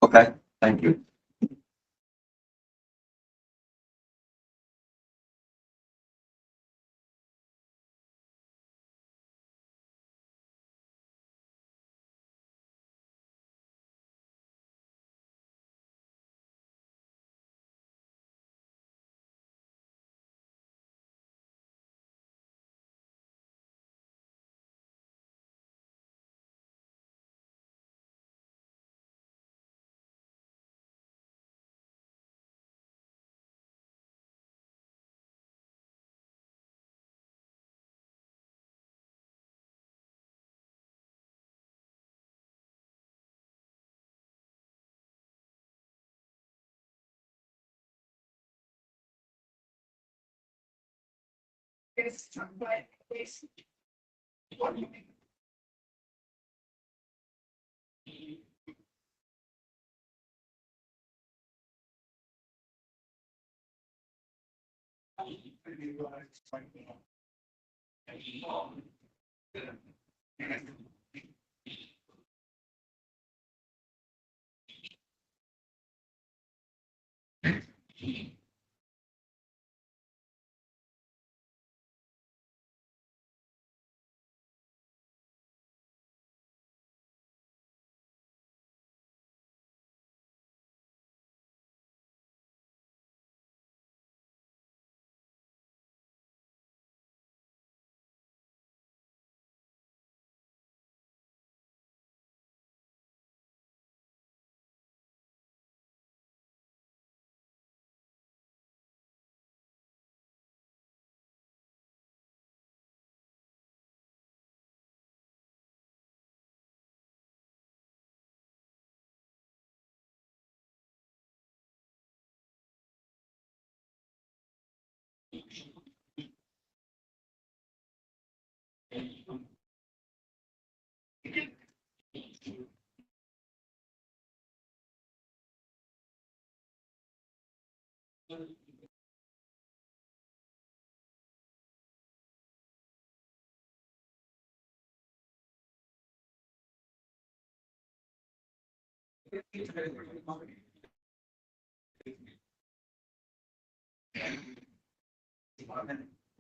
Okay, thank you.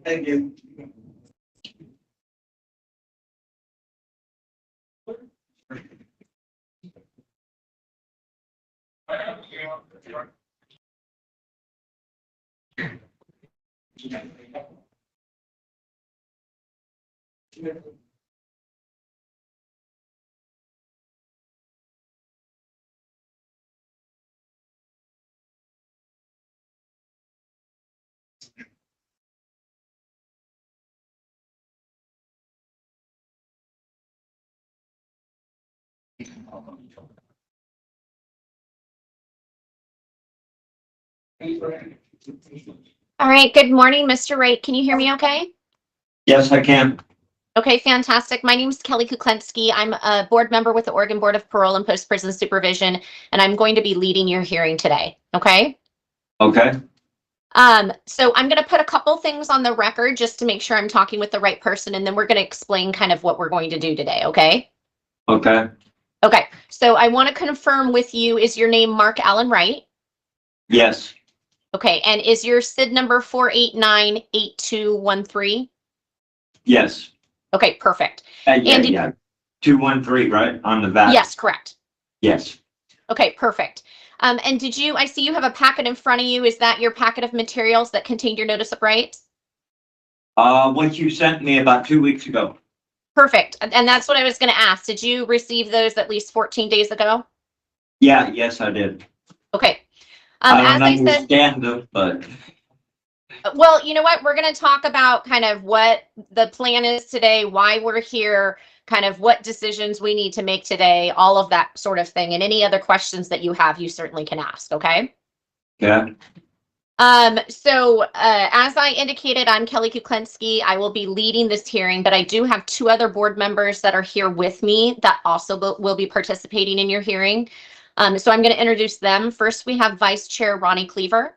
Thank you. All right, good morning, Mr. Wright. Can you hear me okay? Yes, I can. Okay, fantastic. My name is Kelly Kuklensky. I'm a board member with the Oregon Board of Parole and Post-Prison Supervision, and I'm going to be leading your hearing today, okay? Okay, So I'm going to put a couple things on the record just to make sure I'm talking with the right person, and then we're going to explain kind of what we're going to do today, okay? okay. Okay, so I want to confirm with you, is your name Mark Allen Wright? Yes, Okay, and is your SID number 4898213? yes. Okay, perfect. Yeah, And yeah. 213, right? On the VAT? yes, correct. Yes. Okay, perfect. And I see you have a packet in front of you. Is that your packet of materials that contained your notice of rights? What you sent me about 2 weeks ago. Perfect. And that's what I was going to ask. Did you receive those at least 14 days ago? Yeah, yes, I did. Okay. I As don't I said, understand them, but well, you know what? We're going to talk about kind of what the plan is today, why we're here, kind of what decisions we need to make today, all of that sort of thing. And any other questions that you have, you certainly can ask. Okay. yeah. As I indicated, I'm Kelly Kuklensky. I will be leading this hearing, but I do have two other board members that are here with me that also will be participating in your hearing. So I'm going to introduce them. First, we have Vice Chair Ronnie Cleaver.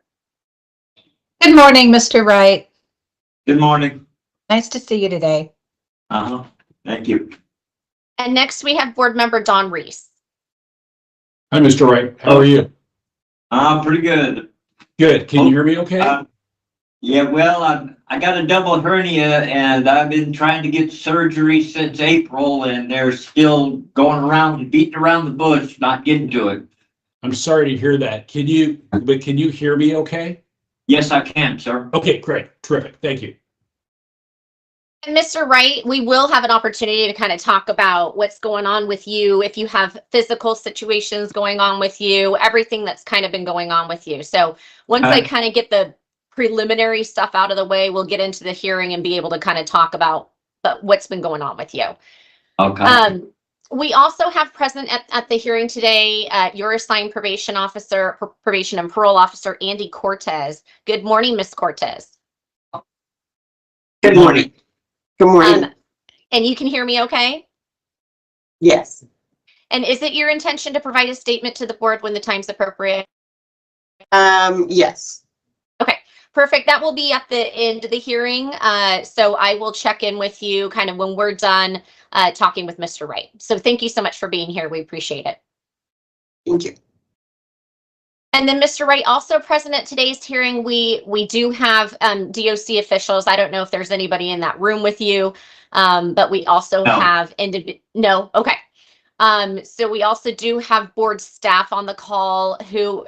Good morning, Mr. Wright. Good morning. Nice to see you today. Thank you. And next we have board member Don Reese. Hi, Mr. Wright. How are you? Pretty good. Good. Can you hear me okay? Yeah, well, I got a double hernia and I've been trying to get surgery since April and they're still going around and beating around the bush, not getting to it. I'm sorry to hear that. Can you hear me okay? Yes, I can, sir. Okay, great. Terrific. Thank you. And Mr. Wright, we will have an opportunity to kind of talk about what's going on with you, if you have physical situations going on with you, everything that's kind of been going on with you. So once I kind of get the preliminary stuff out of the way, we'll get into the hearing and be able to kind of talk about what's been going on with you. Okay. We also have present at the hearing today, your assigned probation officer, probation and parole officer, Andy Cortez. Good morning, Miss Cortez. Good morning. Good morning. And you can hear me okay? Yes. And is it your intention to provide a statement to the board when the time's appropriate? Yes. Okay, perfect. That will be at the end of the hearing. So I will check in with you kind of when we're done talking with Mr. Wright. So thank you so much for being here. We appreciate it. Thank you. And then Mr. Wright, also present at today's hearing, we do have DOC officials. I don't know if there's anybody in that room with you, but we also have no, okay. So we also do have board staff on the call who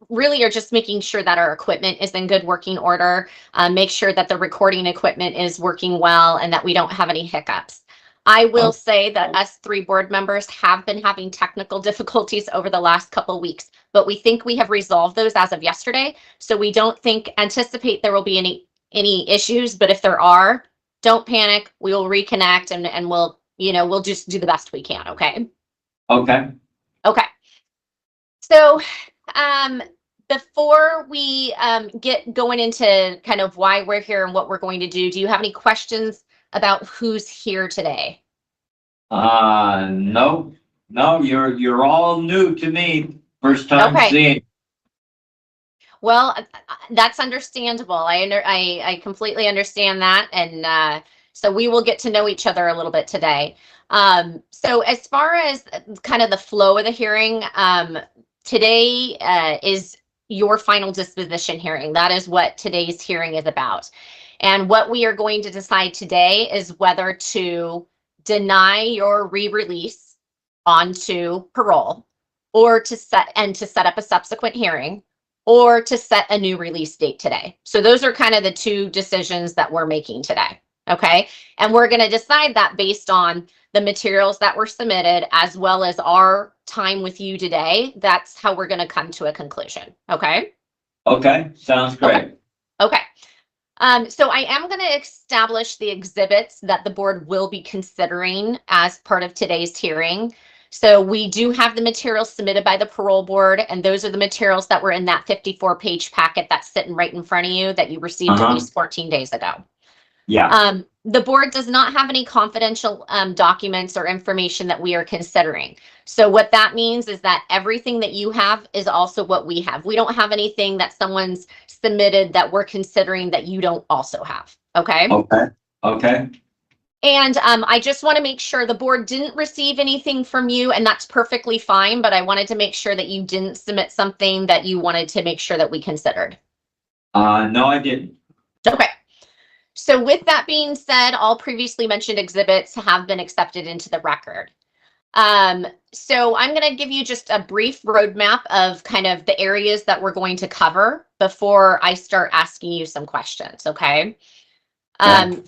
really are just making sure that our equipment is in good working order, make sure that the recording equipment is working well and that we don't have any hiccups. I will say that us three board members have been having technical difficulties over the last couple of weeks, but we think we have resolved those as of yesterday. So we don't anticipate there will be any issues, but if there are, don't panic. We will reconnect and we'll just do the best we can. Okay. Okay. Okay. So, before we get going into kind of why we're here and what we're going to do you have any questions about who's here today? No, you're all new to me. First time Okay. seeing. Well, that's understandable. I completely understand that, and so we will get to know each other a little bit today. So as far as kind of the flow of the hearing, today is your final disposition hearing. That is what today's hearing is about. And what we are going to decide today is whether to deny your re-release onto parole, or to set up a subsequent hearing, or to set a new release date today. So those are kind of the two decisions that we're making today. Okay. And we're going to decide that based on the materials that were submitted, as well as our time with you today. That's how we're going to come to a conclusion. Okay. Okay. Sounds great. Okay. So I am going to establish the exhibits that the board will be considering as part of today's hearing. So we do have the materials submitted by the parole board, and those are the materials that were in that 54-page packet that's sitting right in front of you that you received at least 14 days ago. Yeah. The board does not have any confidential documents or information that we are considering. So what that means is that everything that you have is also what we have. We don't have anything that someone's submitted that we're considering that you don't also have. Okay. Okay. Okay. And I just want to make sure the board didn't receive anything from you, and that's perfectly fine, but I wanted to make sure that you didn't submit something that you wanted to make sure that we considered. No, I didn't. Okay. So with that being said, all previously mentioned exhibits have been accepted into the record. So I'm going to give you just a brief roadmap of kind of the areas that we're going to cover before I start asking you some questions. Okay.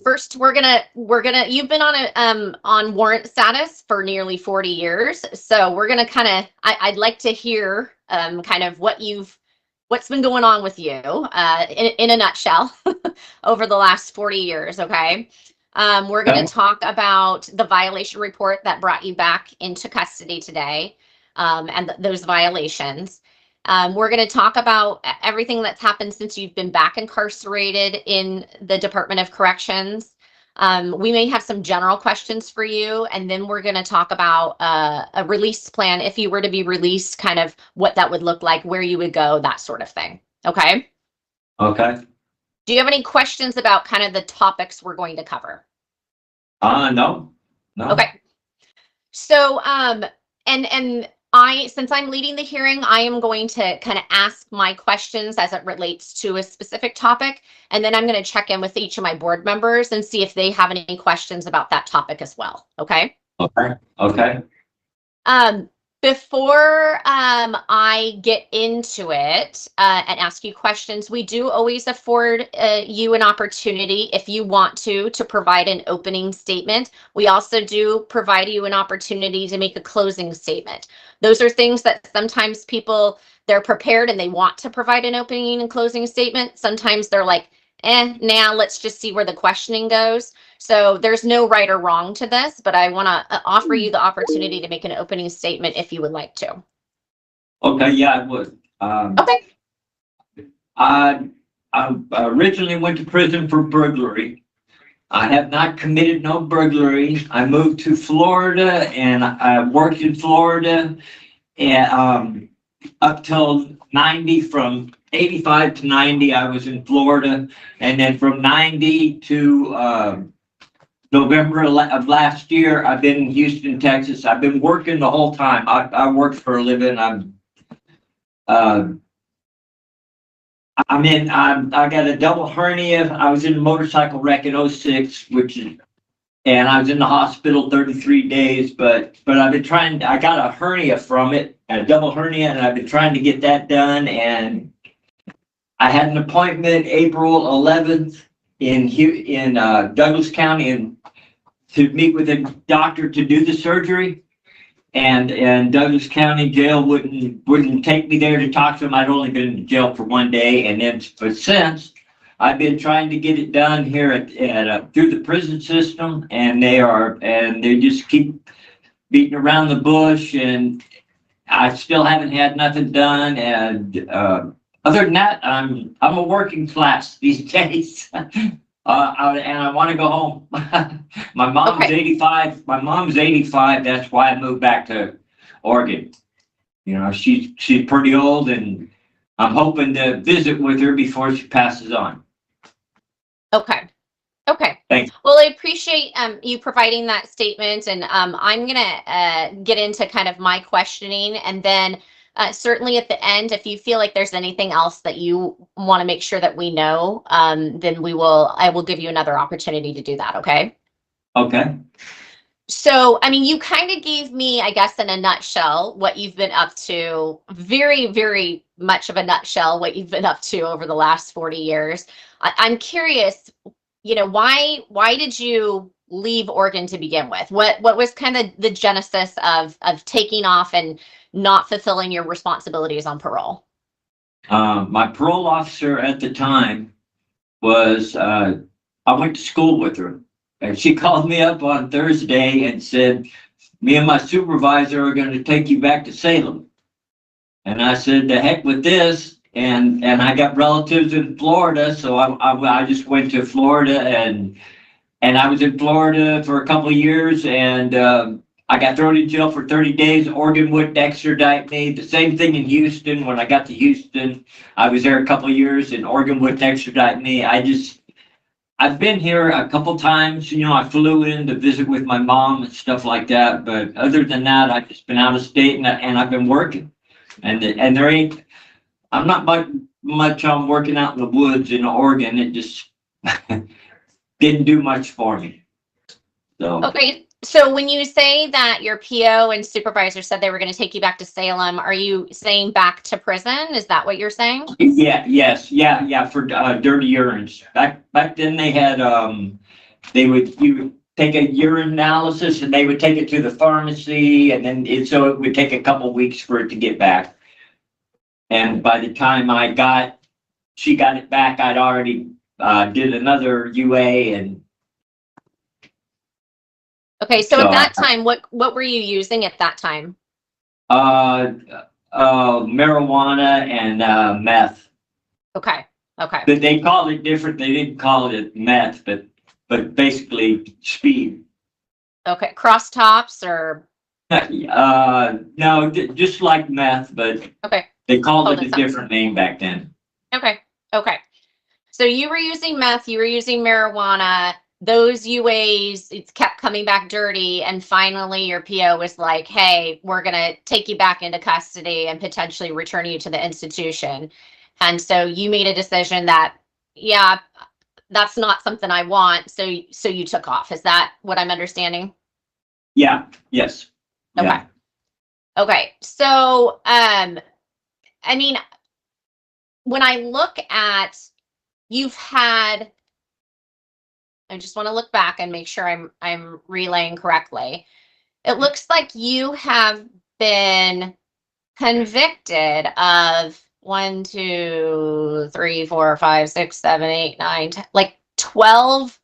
First, you've been on warrant status for nearly 40 years. So we're going to I'd like to hear kind of what's been going on with you in a nutshell over the last 40 years. Okay. We're going to talk about the violation report that brought you back into custody today, and those violations. We're going to talk about everything that's happened since you've been back incarcerated in the Department of Corrections. We may have some general questions for you, and then we're going to talk about a release plan. If you were to be released, kind of what that would look like, where you would go, that sort of thing. Okay. Okay. Do you have any questions about kind of the topics we're going to cover? No. Okay. So, and Since I'm leading the hearing, I am going to kind of ask my questions as it relates to a specific topic. And then I'm going to check in with each of my board members and see if they have any questions about that topic as well. Okay. Okay. Okay. Before I get into it and ask you questions, we do always afford you an opportunity if you want to provide an opening statement. We also do provide you an opportunity to make a closing statement. Those are things that sometimes people, they're prepared and they want to provide an opening and closing statement. Sometimes they're like, now let's just see where the questioning goes. So there's no right or wrong to this, but I want to offer you the opportunity to make an opening statement if you would like to. Okay. Yeah, I would. Okay. I originally went to prison for burglary. I have not committed no burglary. I moved to Florida and I worked in Florida and up till 90, from 85 to 90, I was in Florida. And then from 90 to November of last year, I've been in Houston, Texas. I've been working the whole time. I work for a living. I got a double hernia. I was in a motorcycle wreck in 06, and I was in the hospital 33 days, but I've been trying, I got a hernia from it, a double hernia, and I've been trying to get that done. And I had an appointment April 11th in Douglas County and to meet with a doctor to do the surgery. And Douglas County Jail wouldn't take me there to talk to him. I'd only been in jail for 1 day, and then but since I've been trying to get it done here at through the prison system, and they just keep beating around the bush, and I still haven't had nothing done. And other than that, I'm a working class these days. And I want to go home. My mom's Okay. 85. My mom's 85. That's why I moved back to Oregon. You know, she's pretty old, and I'm hoping to visit with her before she passes on. Okay. Okay. Thanks. Well, I appreciate you providing that statement, and I'm gonna get into kind of my questioning, and then certainly at the end, if you feel like there's anything else that you want to make sure that we know, then I will give you another opportunity to do that. Okay. Okay. So, I mean, you kind of gave me, I guess, in a nutshell, what you've been up to, very, very much of a nutshell, what you've been up to over the last 40 years. I'm curious, why did you leave Oregon to begin with? What was kind of the genesis of taking off and not fulfilling your responsibilities on parole? My parole officer at the time was, I went to school with her. And she called me up on Thursday and said, me and my supervisor are going to take you back to Salem. And I said, the heck with this. And I got relatives in Florida. So I just went to Florida, and I was in Florida for a couple of years, and I got thrown in jail for 30 days. Oregon wouldn't extradite me. The same thing in Houston. When I got to Houston, I was there a couple of years, and Oregon wouldn't extradite me. I've been here a couple times. I flew in to visit with my mom and stuff like that. But other than that, I've just been out of state, and I've been working. And I'm not much on working out in the woods in Oregon. It just didn't do much for me. So. Okay. So when you say that your PO and supervisor said they were going to take you back to Salem, are you saying back to prison? Is that what you're saying? Yeah, for dirty urines. Back then they had, you would take a urine analysis, and they would take it to the pharmacy, and then so it would take a couple weeks for it to get back. And by the time she got it back, I'd already did another UA. And okay, so at that time, what were you using at that time? Marijuana and meth. Okay. But they called it different. They didn't call it meth, but basically speed. Okay, cross tops or? No, just like meth, but okay. They called it a different name back then. Okay. So you were using meth, you were using marijuana. those UAs, it's kept coming back dirty, and finally your PO was like, hey, we're going to take you back into custody and potentially return you to the institution. And so you made a decision that, yeah, that's not something I want. So you took off. Is that what I'm understanding? Yeah, yes. Okay. Yeah. Okay. So, I mean, when I look at, you've had, I just want to look back and make sure I'm relaying correctly. It looks like you have been convicted of 1, 2, 3, 4, 5, 6, 7, 8, 9, 10, like 12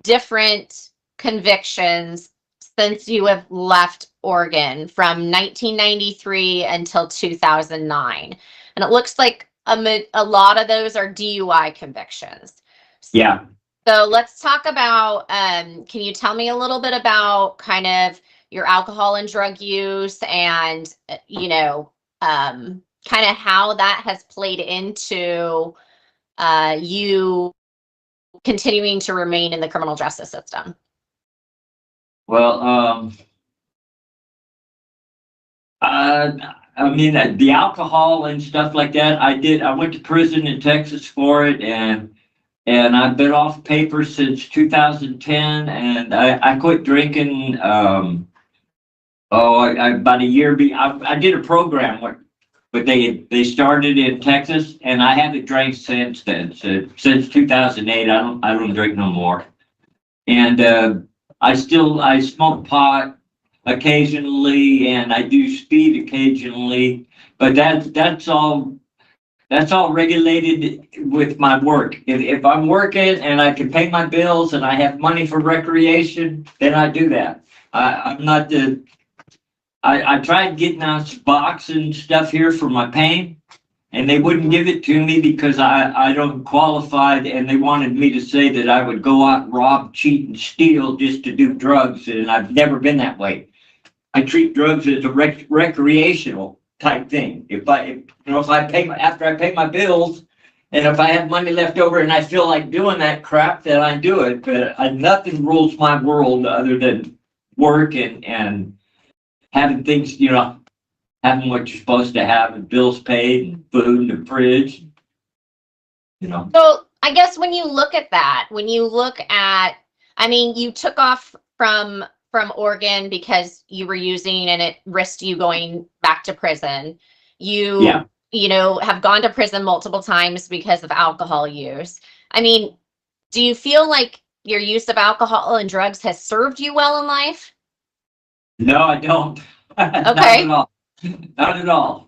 different convictions since you have left Oregon from 1993 until 2009. And it looks like a lot of those are DUI convictions. Yeah. So let's talk about, can you tell me a little bit about kind of your alcohol and drug use and, kind of how that has played into you continuing to remain in the criminal justice system? Well, I mean, the alcohol and stuff like that, I went to prison in Texas for it, and I've been off paper since 2010, and I quit drinking, about a year, I did a program but they started in Texas, and I haven't drank since then. So since 2008, I don't drink no more. And I smoke pot occasionally, and I do speed occasionally, but that's all regulated with my work. If I'm working and I can pay my bills and I have money for recreation, then I do that. I'm not I tried getting on box and stuff here for my pain, and they wouldn't give it to me because I don't qualify, and they wanted me to say that I would go out and rob, cheat, and steal just to do drugs, and I've never been that way. I treat drugs as a recreational type thing. If I after I pay my bills, and if I have money left over and I feel like doing that crap, then I do it. But nothing rules my world other than work and having things, having what you're supposed to have, and bills paid, and food in the fridge, So I guess when you look at that, I mean, you took off from Oregon because you were using and it risked you going back to prison. You have gone to prison multiple times because of alcohol use. I mean, do you feel like your use of alcohol and drugs has served you well in life? No, I don't. Okay. Not at all.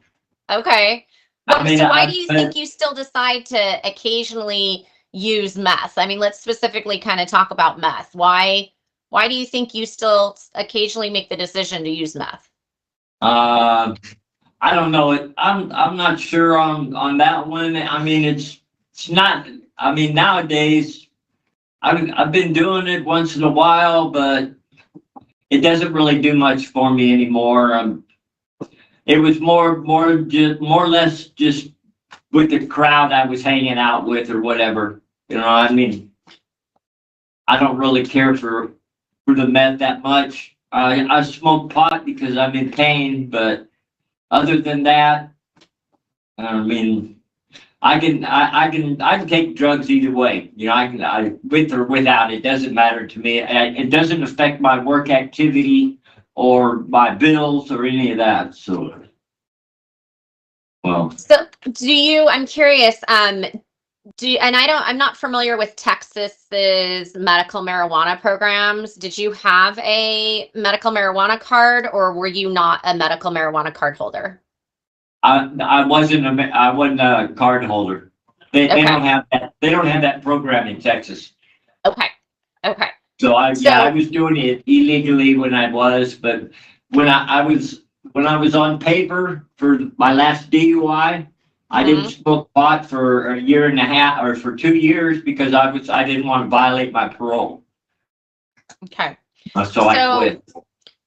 Okay. I mean, So why do you think you still decide to occasionally use meth? I mean, let's specifically kind of talk about meth. Why do you think you still occasionally make the decision to use meth? I don't know. I'm not sure on that one. I mean, it's not. I mean, nowadays, I've been doing it once in a while, but it doesn't really do much for me anymore. It was more or less just with the crowd I was hanging out with or whatever. I mean, I don't really care for the meth that much. I smoke pot because I'm in pain, but other than that, I mean, I can take drugs either way. I with or without, it doesn't matter to me. It doesn't affect my work activity or my bills or any of that. So, well. So I'm curious, and I'm not familiar with Texas's medical marijuana programs. Did you have a medical marijuana card, or were you not a medical marijuana card holder? I wasn't a card holder. They don't have that. They don't have that program in Texas. Okay. So I was doing it illegally when I was, but when I was on paper for my last DUI, I didn't smoke pot for a year and a half or for 2 years because I didn't want to violate my parole. Okay. So I quit.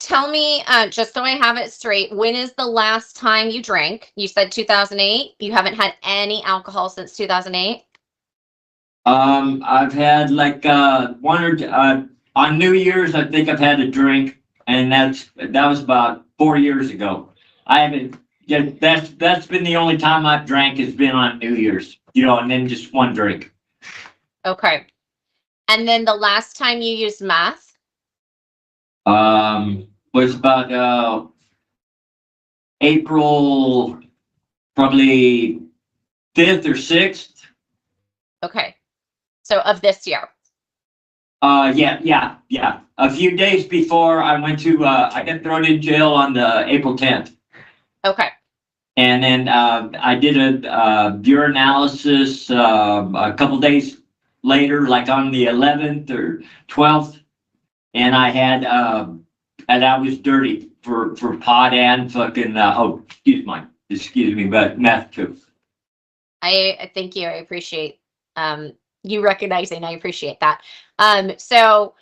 Tell me, just so I have it straight, when is the last time you drank? You said 2008. You haven't had any alcohol since 2008? I've had like, on New Year's, I think I've had a drink, and that was about 4 years ago. I haven't, yeah, that's been the only time I've drank has been on New Year's, and then just one drink. Okay. And then the last time you used meth? Was about, April, probably 5th or 6th. Okay. So of this year? Yeah. A few days before I went to, I got thrown in jail on the April 10th. Okay. And then, I did a urinalysis, a couple days later, like on the 11th or 12th. And I had, and I was dirty for pot and fucking, excuse me, but meth too. I thank you. I appreciate you recognizing. I appreciate that. So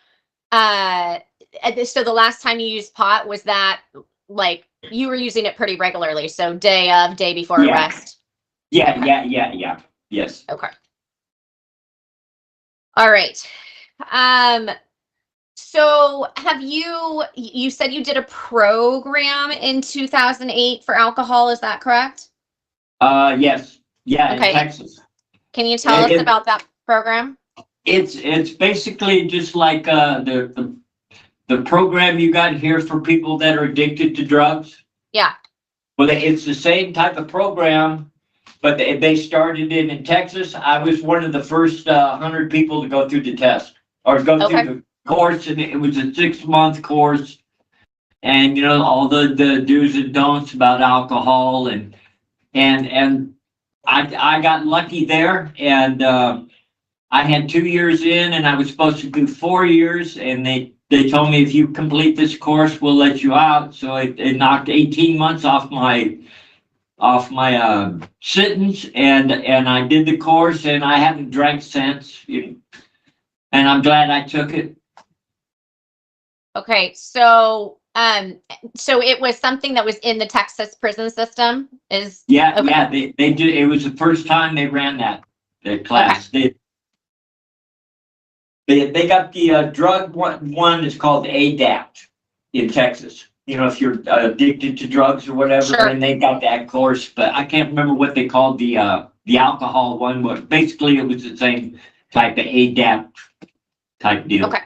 the last time you used pot, was that like you were using it pretty regularly? So day before arrest? Yeah. Yes. Okay. All right. So you said you did a program in 2008 for alcohol, is that correct? Yes. Yeah, Okay. in Texas. Can you tell us about that program? It's basically just like the program you got here for people that are addicted to drugs. Yeah. Well, it's the same type of program, but they started it in Texas. I was one of the first 100 people to go through the test or go through the course, and it was a 6-month course, and all the do's and don'ts about alcohol, and I got lucky there, and I had 2 years in, and I was supposed to do 4 years, and they told me if you complete this course, we'll let you out. So it knocked 18 months off my sentence, and I did the course, and I haven't drank since, and I'm glad I took it. Okay, so it was something that was in the Texas prison system, Yeah, okay. yeah, they did. It was the first time they ran that class. Okay. They got the drug one is called ADAPT in Texas. If you're addicted to drugs or whatever, Sure. and they got that course, but I can't remember what they called the alcohol one. But basically, it was the same type of ADAPT type deal. Okay.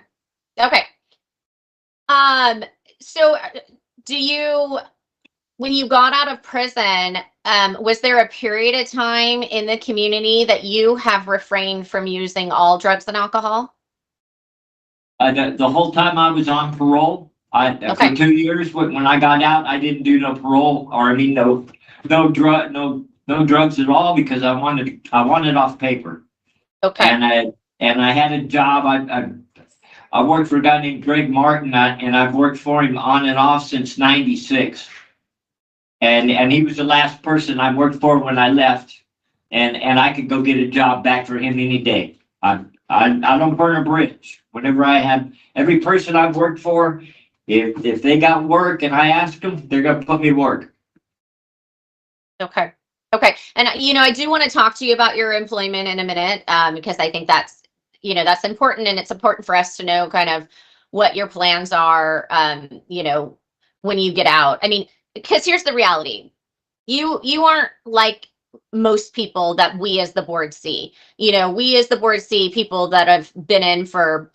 So when you got out of prison, was there a period of time in the community that you have refrained from using all drugs and alcohol? The whole time I was on parole, for 2 years, when I got out, I didn't do no parole, or no drugs at all, because I wanted off paper. Okay. And I had a job. I worked for a guy named Greg Martin, and I've worked for him on and off since '96. And he was the last person I worked for when I left, and I could go get a job back for him any day. I don't burn a bridge. Whenever I have every person I've worked for, if they got work and I ask them, they're gonna put me to work. Okay. And I do want to talk to you about your employment in a minute, because I think that's important, and it's important for us to know kind of what your plans are, when you get out. I mean, because here's the reality. You aren't like most people that we as the board see. We as the board see people that have been in for,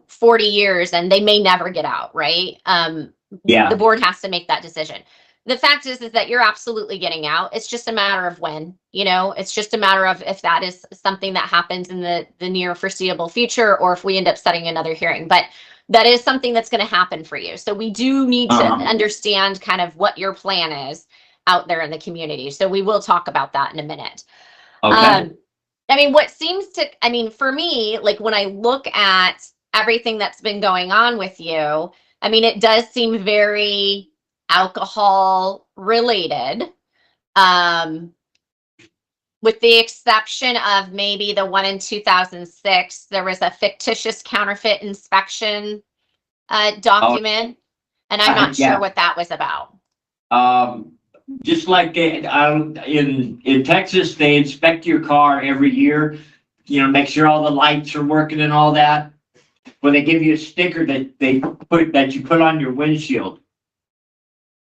40 years and they may never get out, right? Yeah. The board has to make that decision. The fact is that you're absolutely getting out. It's just a matter of when, it's just a matter of if that is something that happens in the near foreseeable future, or if we end up setting another hearing. But that is something that's going to happen for you. So we do need to understand kind of what your plan is out there in the community. So we will talk about that in a minute. Okay. For me, like when I look at everything that's been going on with you, it does seem very alcohol related, with the exception of maybe the one in 2006. There was a fictitious counterfeit inspection document, and I'm not sure what that was about. Just like in Texas, they inspect your car every year make sure all the lights are working and all that. Well, they give you a sticker that you put on your windshield.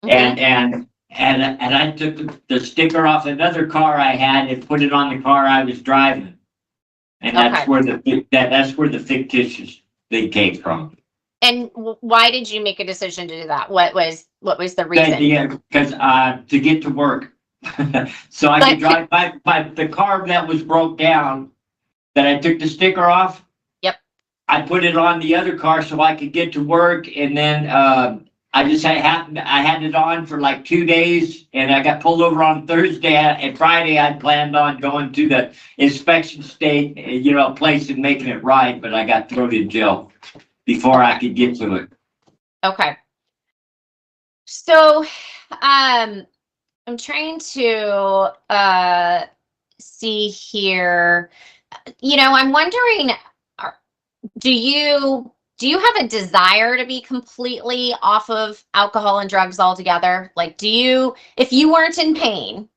And I took the sticker off another car I had and put it on the car I was driving. And that's where the fictitious thing came from. And why did you make a decision to do that? What was the reason? Yeah, because to get to work. So I could drive the car that was broke down, that I took the sticker off. Yep. I put it on the other car so I could get to work, and then I had it on for like 2 days, and I got pulled over on Thursday, and Friday I planned on going to the inspection state, place and making it right, but I got thrown in jail before I could get to it. Okay. So, I'm trying to see here. I'm wondering, do you have a desire to be completely off of alcohol and drugs altogether? Like, if you weren't in pain,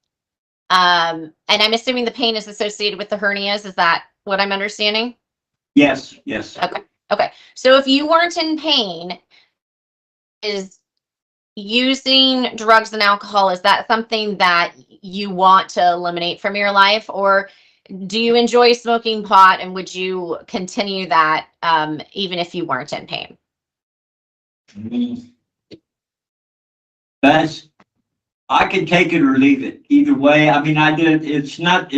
and I'm assuming the pain is associated with the hernias, is that what I'm understanding? Yes. Okay. So if you weren't in pain, is using drugs and alcohol, is that something that you want to eliminate from your life? Or do you enjoy smoking pot, and would you continue that even if you weren't in pain? I can take it or leave it. Either way. I mean, it's not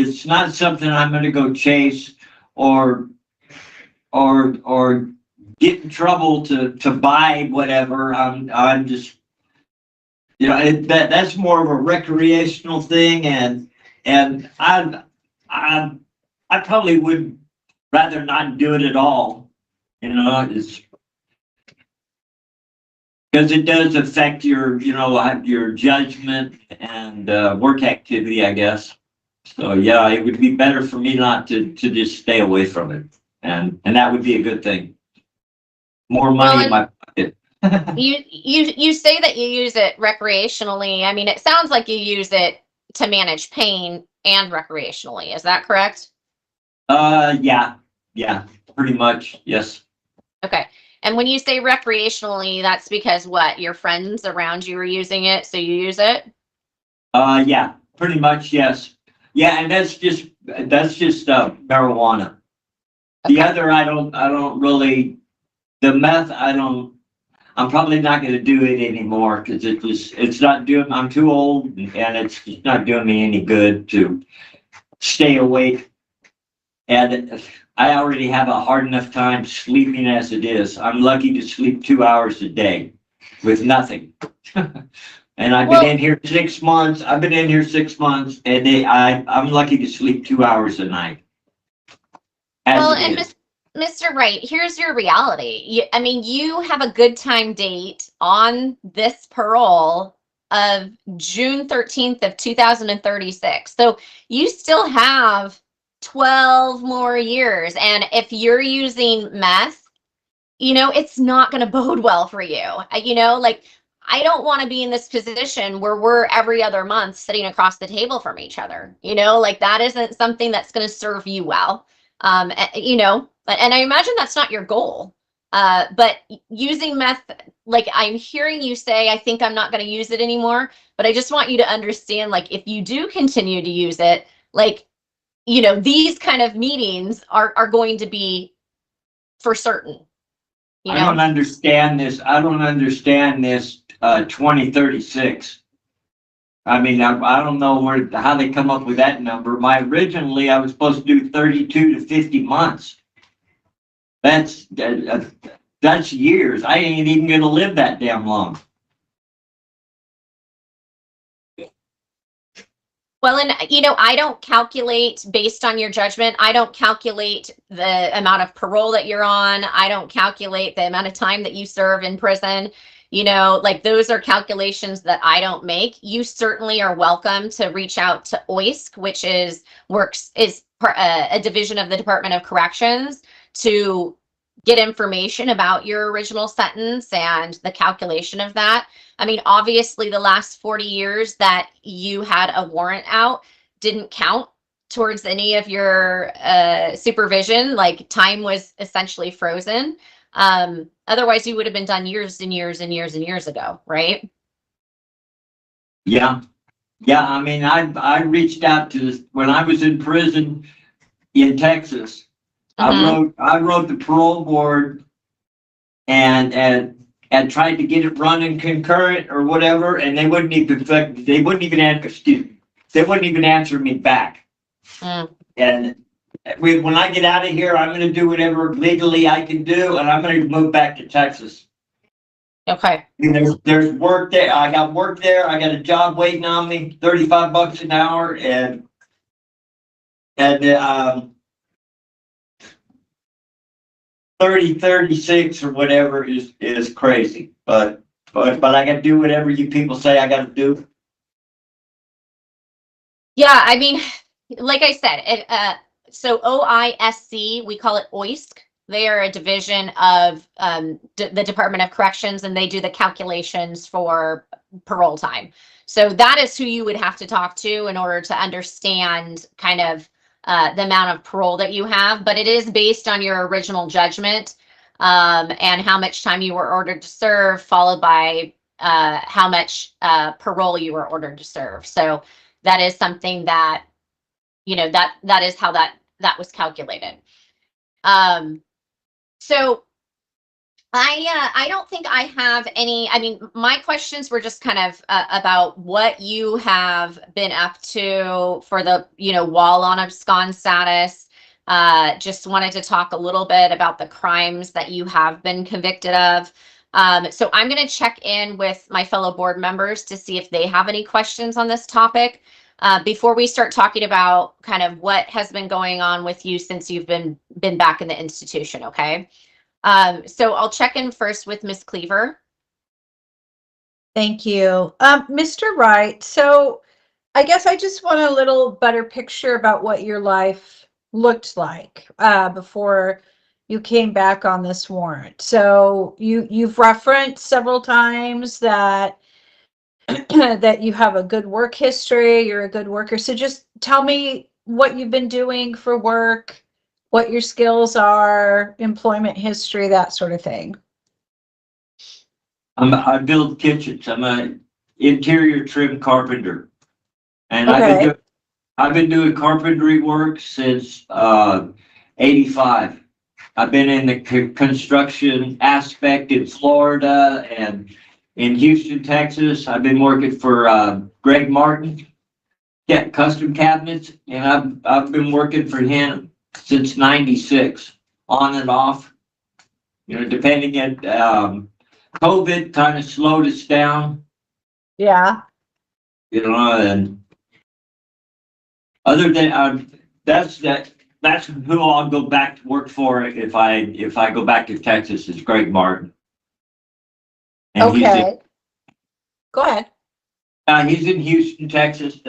something I'm going to go chase or get in trouble to buy whatever. I'm just, that's more of a recreational thing, and I probably would rather not do it at all. It's because it does affect your judgment and work activity, I guess. So yeah, it would be better for me not to just stay away from it, and that would be a good thing. More money in my pocket. You say that you use it recreationally. I mean, it sounds like you use it to manage pain and recreationally. Is that correct? Yeah, pretty much, yes. Okay. And when you say recreationally, that's because what? Your friends around you are using it, so you use it? Yeah, pretty much, yes. Yeah, and that's just marijuana. The other, I don't really, the meth, I'm probably not going to do it anymore because I'm too old, and it's just not doing me any good to stay awake. And I already have a hard enough time sleeping as it is. I'm lucky to sleep 2 hours a day with nothing. And I've been in here 6 months. And I'm lucky to sleep 2 hours a night. Mr. Wright, here's your reality. You have a good time date on this parole of June 13th of 2036. So you still have 12 more years. And if you're using meth, it's not going to bode well for you. I don't want to be in this position where we're every other month sitting across the table from each other. That isn't something that's going to serve you well. And I imagine that's not your goal. But using meth, like I'm hearing you say, I think I'm not going to use it anymore. But I just want you to understand, if you do continue to use it, these kind of meetings are going to be for certain. I don't understand this. 2036. I mean, I don't know how they come up with that number. Originally, I was supposed to do 32 to 50 months. That's years. I ain't even going to live that damn long. Well, and I don't calculate based on your judgment. I don't calculate the amount of parole that you're on. I don't calculate the amount of time that you serve in prison. Those are calculations that I don't make. You certainly are welcome to reach out to OISC, which is a division of the Department of Corrections, to get information about your original sentence and the calculation of that. I mean, obviously the last 40 years that you had a warrant out didn't count towards any of your supervision. Like time was essentially frozen. Otherwise you would have been done years and years and years and years ago, right? Yeah. Yeah, I mean, I reached out to this, when I was in prison in Texas. Mhm. I wrote the parole board and tried to get it running concurrent or whatever, and they wouldn't even answer me back. Mm. And when I get out of here, I'm gonna do whatever legally I can do, and I'm gonna move back to Texas. Okay. There's work there. I got work there. I got a job waiting on me, $35 an hour, and 36 or whatever is crazy. But I gotta do whatever you people say I gotta do. Yeah, I mean, like I said, so OISC, we call it OISC. They are a division of the Department of Corrections, and they do the calculations for parole time. So that is who you would have to talk to in order to understand kind of the amount of parole that you have. But it is based on your original judgment and how much time you were ordered to serve, followed by how much parole you were ordered to serve. So that is something that, that is how that was calculated. So I don't think I have any. I mean, my questions were just kind of about what you have been up to for the, while on abscond status. Just wanted to talk a little bit about the crimes that you have been convicted of. So I'm going to check in with my fellow board members to see if they have any questions on this topic before we start talking about kind of what has been going on with you since you've been back in the institution. Okay. So I'll check in first with Miss Cleaver. Thank you. Mr. Wright, so I guess I just want a little better picture about what your life looked like before you came back on this warrant. So you've referenced several times that that you have a good work history, you're a good worker. So just tell me what you've been doing for work, what your skills are, employment history, that sort of thing. I build kitchens. I'm an interior trim carpenter, and Okay. I've been doing carpentry work since '85. I've been in the construction aspect in Florida and in Houston, Texas. I've been working for Greg Martin, custom cabinets, and I've been working for him since '96, on and off. Depending at COVID kind of slowed us down. Yeah. And other than that's who I'll go back to work for if I go back to Texas, is Greg Martin. And Okay. Go ahead. he's in Houston, Texas.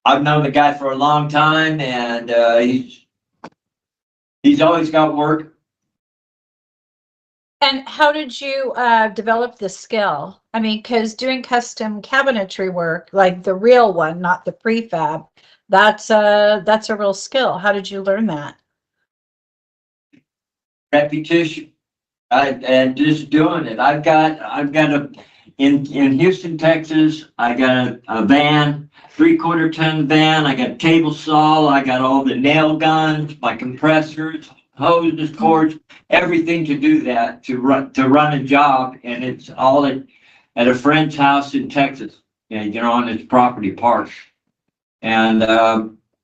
I've known the guy for a long time, and he's always got work. And how did you develop the skill? I mean, because doing custom cabinetry work, like the real one, not the prefab, that's a real skill. How did you learn that? Repetition. And just doing it. I've got in Houston, Texas, I got a van, 3/4 ton van. I got a table saw. I got all the nail guns, my compressors, hoses, cords, everything to do that, to run a job. And it's all at a friend's house in Texas, on his property park. And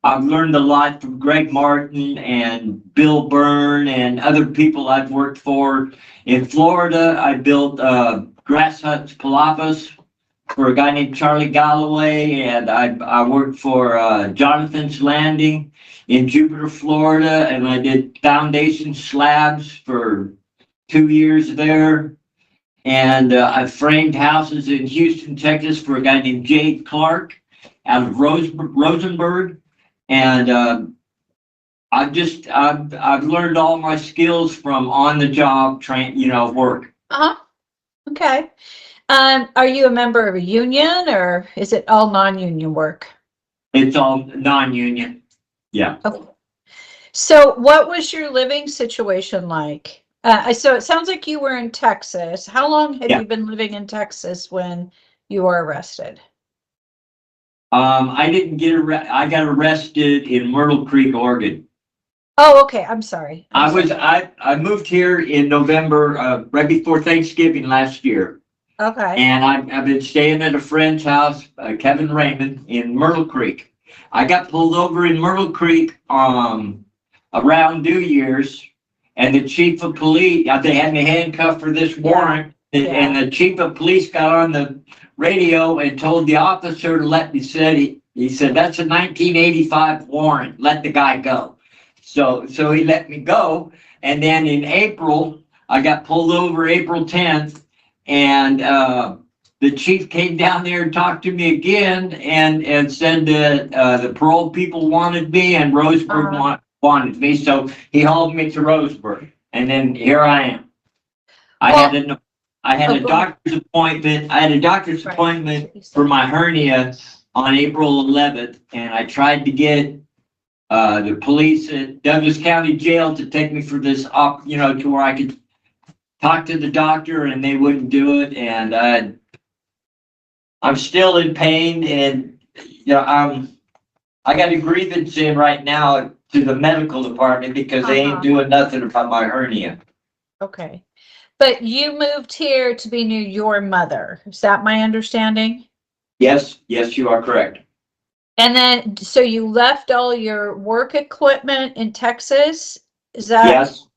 I've learned a lot from Greg Martin and Bill Byrne and other people I've worked for. In Florida, I built grass huts, palapas, for a guy named Charlie Galloway, and I worked for Jonathan's Landing in Jupiter, Florida, and I did foundation slabs for 2 years there. And I framed houses in Houston, Texas, for a guy named Jade Clark out of Rosenberg. And I've learned all my skills from on the job work. Okay. Are you a member of a union, or is it all non-union work? It's all non-union. Yeah. Okay. So what was your living situation like? So it sounds like you were in Texas. How long had Yeah. you been living in Texas when you were arrested? I didn't get I got arrested in Myrtle Creek, Oregon. Oh, okay. I'm sorry. I moved here in November, right before Thanksgiving last year. Okay. And I've been staying at a friend's house, Kevin Raymond, in Myrtle Creek. I got pulled over in Myrtle Creek, around New Year's, and the chief of police, they had me handcuffed for this warrant. And the chief of police got on the radio and told the officer to let me, he said, that's a 1985 warrant, let the guy go. So he let me go. And then in April, I got pulled over April 10th, and the chief came down there and talked to me again and said that the parole people wanted me and Roseburg wanted me. So he hauled me to Roseburg, and then here I am. I had a doctor's appointment. I had a doctor's appointment for my hernia on April 11th, and I tried to get the police at Douglas County Jail to take me for this to where I could talk to the doctor, and they wouldn't do it. And I'm still in pain, and I got a grievance in right now to the medical department because they ain't doing nothing about my hernia. Okay. But you moved here to be near your mother. Is that my understanding? Yes, you are correct. And then, so you left all your work equipment in Texas? Is that? Yes.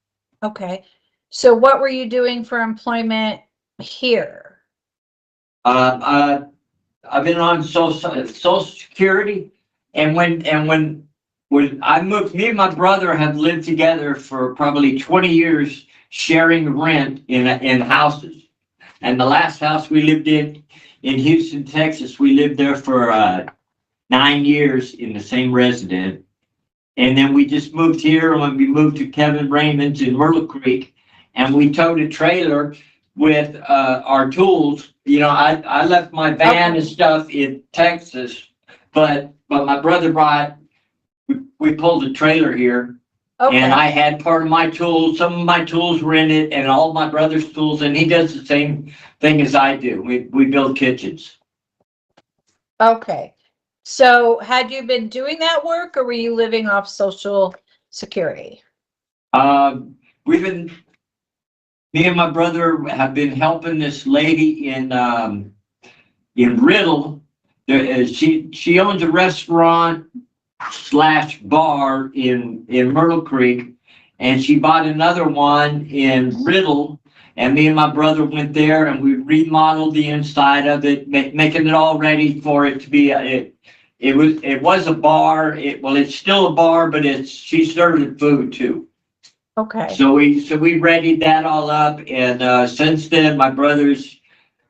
Okay. So what were you doing for employment here? I've been on Social Security, and when I moved, me and my brother have lived together for probably 20 years, sharing rent in houses. And the last house we lived in Houston, Texas, we lived there for 9 years in the same residence. And then we just moved here when we moved to Kevin Raymond's in Myrtle Creek, and we towed a trailer with our tools. I left my van and stuff in Texas, but my brother we pulled a trailer here. Okay. And I had part of my tools, some of my tools were in it, and all my brother's tools, and he does the same thing as I do. We build kitchens. Okay. So had you been doing that work, or were you living off Social Security? Me and my brother have been helping this lady in Riddle. She owns a restaurant / bar in Myrtle Creek, and she bought another one in Riddle, and me and my brother went there and we remodeled the inside of it, making it all ready for it to be it was a bar. It's still a bar, but she's serving food too. Okay. So we readied that all up, and since then my brother's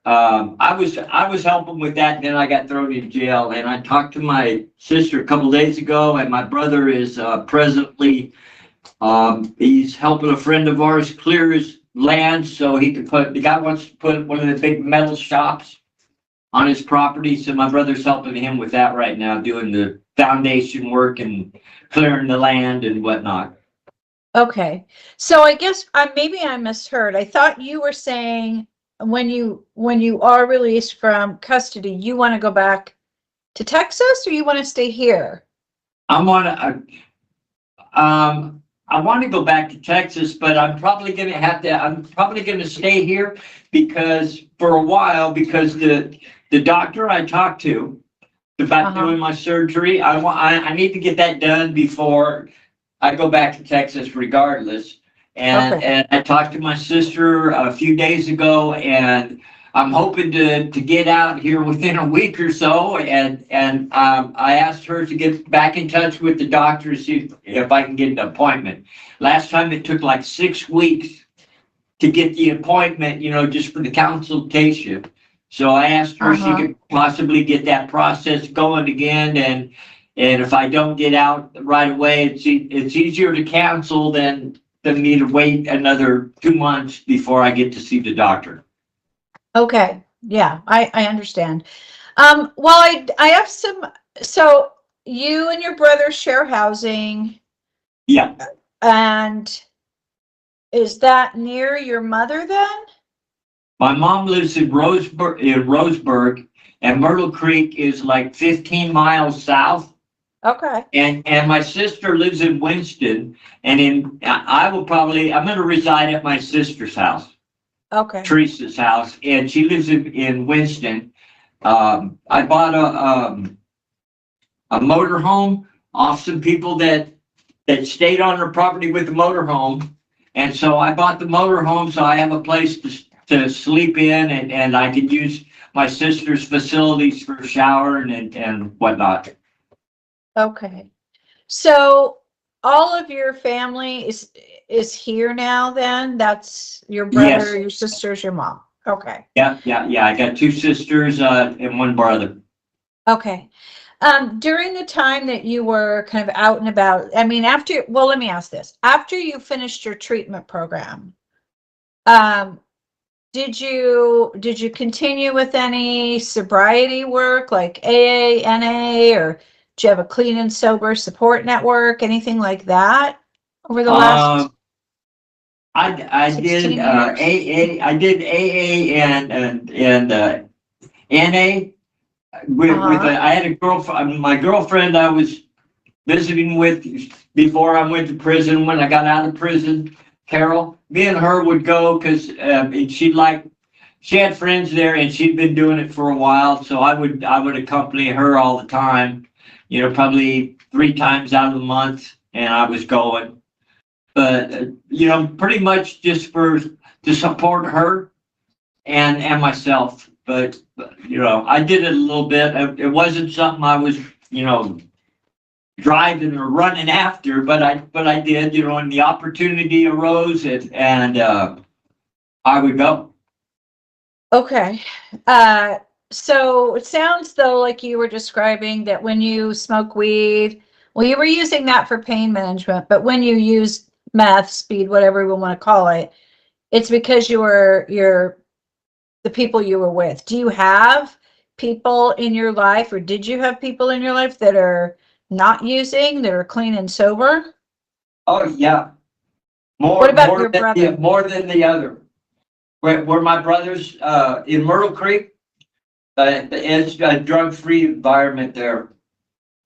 I was helping with that, and then I got thrown in jail. And I talked to my sister a couple days ago, and my brother is presently he's helping a friend of ours clear his land so he could the guy wants to put one of the big metal shops on his property. So my brother's helping him with that right now, doing the foundation work and clearing the land and whatnot. Okay. So I guess maybe I misheard. I thought you were saying when you are released from custody, you want to go back to Texas, or you want to stay here? I want to go back to Texas, but I'm probably going to stay here for a while, because the doctor I talked to about doing my surgery, I need to get that done before I go back to Texas regardless. And I talked to my sister a few days ago, and I'm hoping to get out here within a week or so. And I asked her to get back in touch with the doctor to see if I can get an appointment. Last time it took like 6 weeks to get the appointment, just for the consultation. So I asked her if she could possibly get that process going again. And if I don't get out right away, it's easier to cancel than me to wait another 2 months before I get to see the doctor. Okay. Yeah, I understand. Well, I have some, so you and your brother share housing, Yeah. and is that near your mother then? My mom lives in Roseburg, and Myrtle Creek is like 15 miles south. Okay, And my sister lives in Winston, and I'm going to reside at my sister's house, okay, Teresa's house, and she lives in Winston. I bought a motorhome off some people that stayed on their property with the motorhome. And so I bought the motorhome, so I have a place to sleep in, and I can use my sister's facilities for shower and whatnot. okay. So all of your family is here now then? That's your Yes. brother, your sisters, your mom. Okay. Yeah. I got two sisters, and one brother. Okay. During the time that you were kind of out and about, I mean, well, let me ask this. After you finished your treatment program, did you continue with any sobriety work like AA, NA, or do you have a clean and sober support network, anything like that over the last I 16 did years? AA. I did AA and NA I had a girlfriend. My girlfriend I was visiting with before I went to prison. When I got out of prison, Carol, me and her would go because she had friends there and she'd been doing it for a while. So I would accompany her all the time. You know, probably 3 times out of the month, and I was going. But you know, pretty much just to support her and myself. But you know, I did it a little bit. It wasn't something I was, you know, driving or running after, but I did, you know, and the opportunity arose, and I would go. Okay. So it sounds though like you were describing that when you smoke weed, well, you were using that for pain management, but when you use meth, speed, whatever we want to call it, it's because you're the people you were with. Do you have people in your life, or did you have people in your life that are not using, that are clean and sober? Oh yeah, What about your brother? more than the other. Where my brothers in Myrtle Creek, it's a drug-free environment there,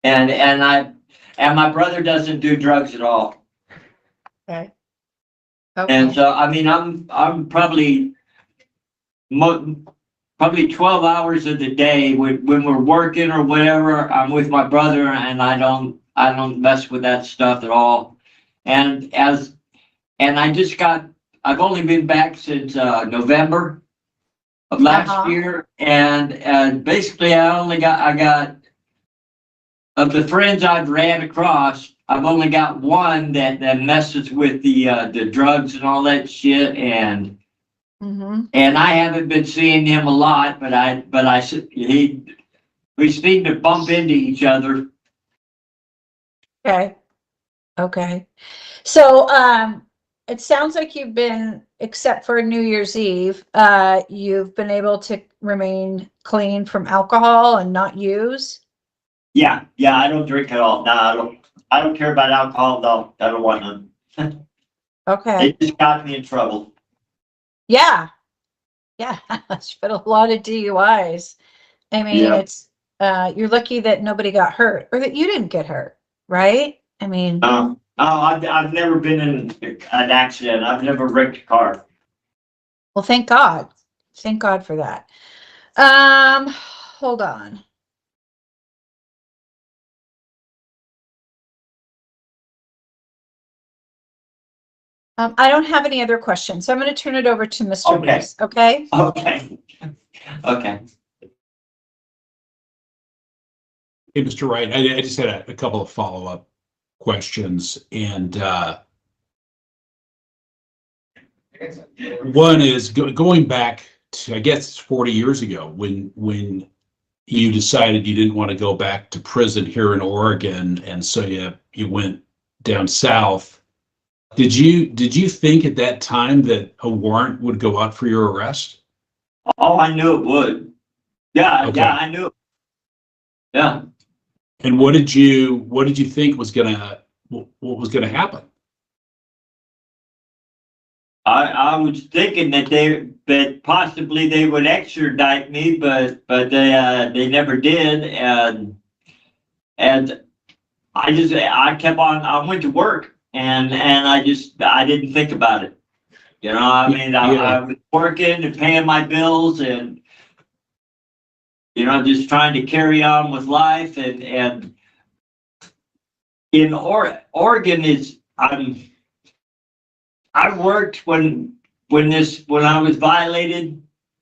and my brother doesn't do drugs at all. Okay. And so I mean I'm probably 12 hours of the day when we're working or whatever, I'm with my brother, and I don't mess with that stuff at all. And I've only been back since November of last year, and basically I got of the friends I've ran across, I've only got one that messes with the drugs and all that shit, and I haven't been seeing him a lot, but we seem to bump into each other. Okay. So, it sounds like you've been, except for New Year's Eve, you've been able to remain clean from alcohol and not use. Yeah, I don't drink at all. No, I don't care about alcohol. No, I don't want none. Okay. It just got me in trouble. Yeah. It's been a lot of DUIs. I mean, Yeah. it's, you're lucky that nobody got hurt, or that you didn't get hurt, right? I mean, I've never been in an accident. I've never wrecked a car. well, thank God. Thank God for that. Hold on. I don't have any other questions, so I'm going to turn it over to Mr. Okay. Reese, okay? Okay. Hey, Mr. Wright, I just had a couple of follow-up questions, and one is going back to, I guess, 40 years ago when you decided you didn't want to go back to prison here in Oregon, and so you went down south. Did you think at that time that a warrant would go out for your arrest? Oh, I knew it would. Yeah, Okay. yeah, I knew. Yeah. And what did you think was what was gonna happen? I was thinking that possibly they would extradite me, but they never did, and I kept on. I went to work, and I didn't think about it. You know, I mean, I was working and paying my bills, and you know, just trying to carry on with life, and in Oregon is I worked when I was violated.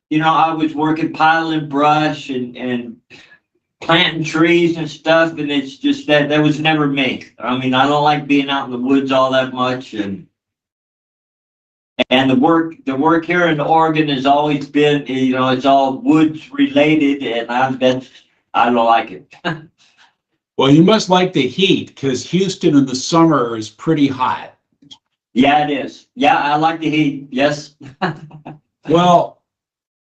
You know, I was working piling brush and planting trees and stuff, and it's just that was never me. I mean, I don't like being out in the woods all that much, and the work here in Oregon has always been, you know, it's all woods related, and I don't like it. Well, you must like the heat, because Houston in the summer is pretty hot. Yeah, it is. Yeah, I like the heat. Yes. Well,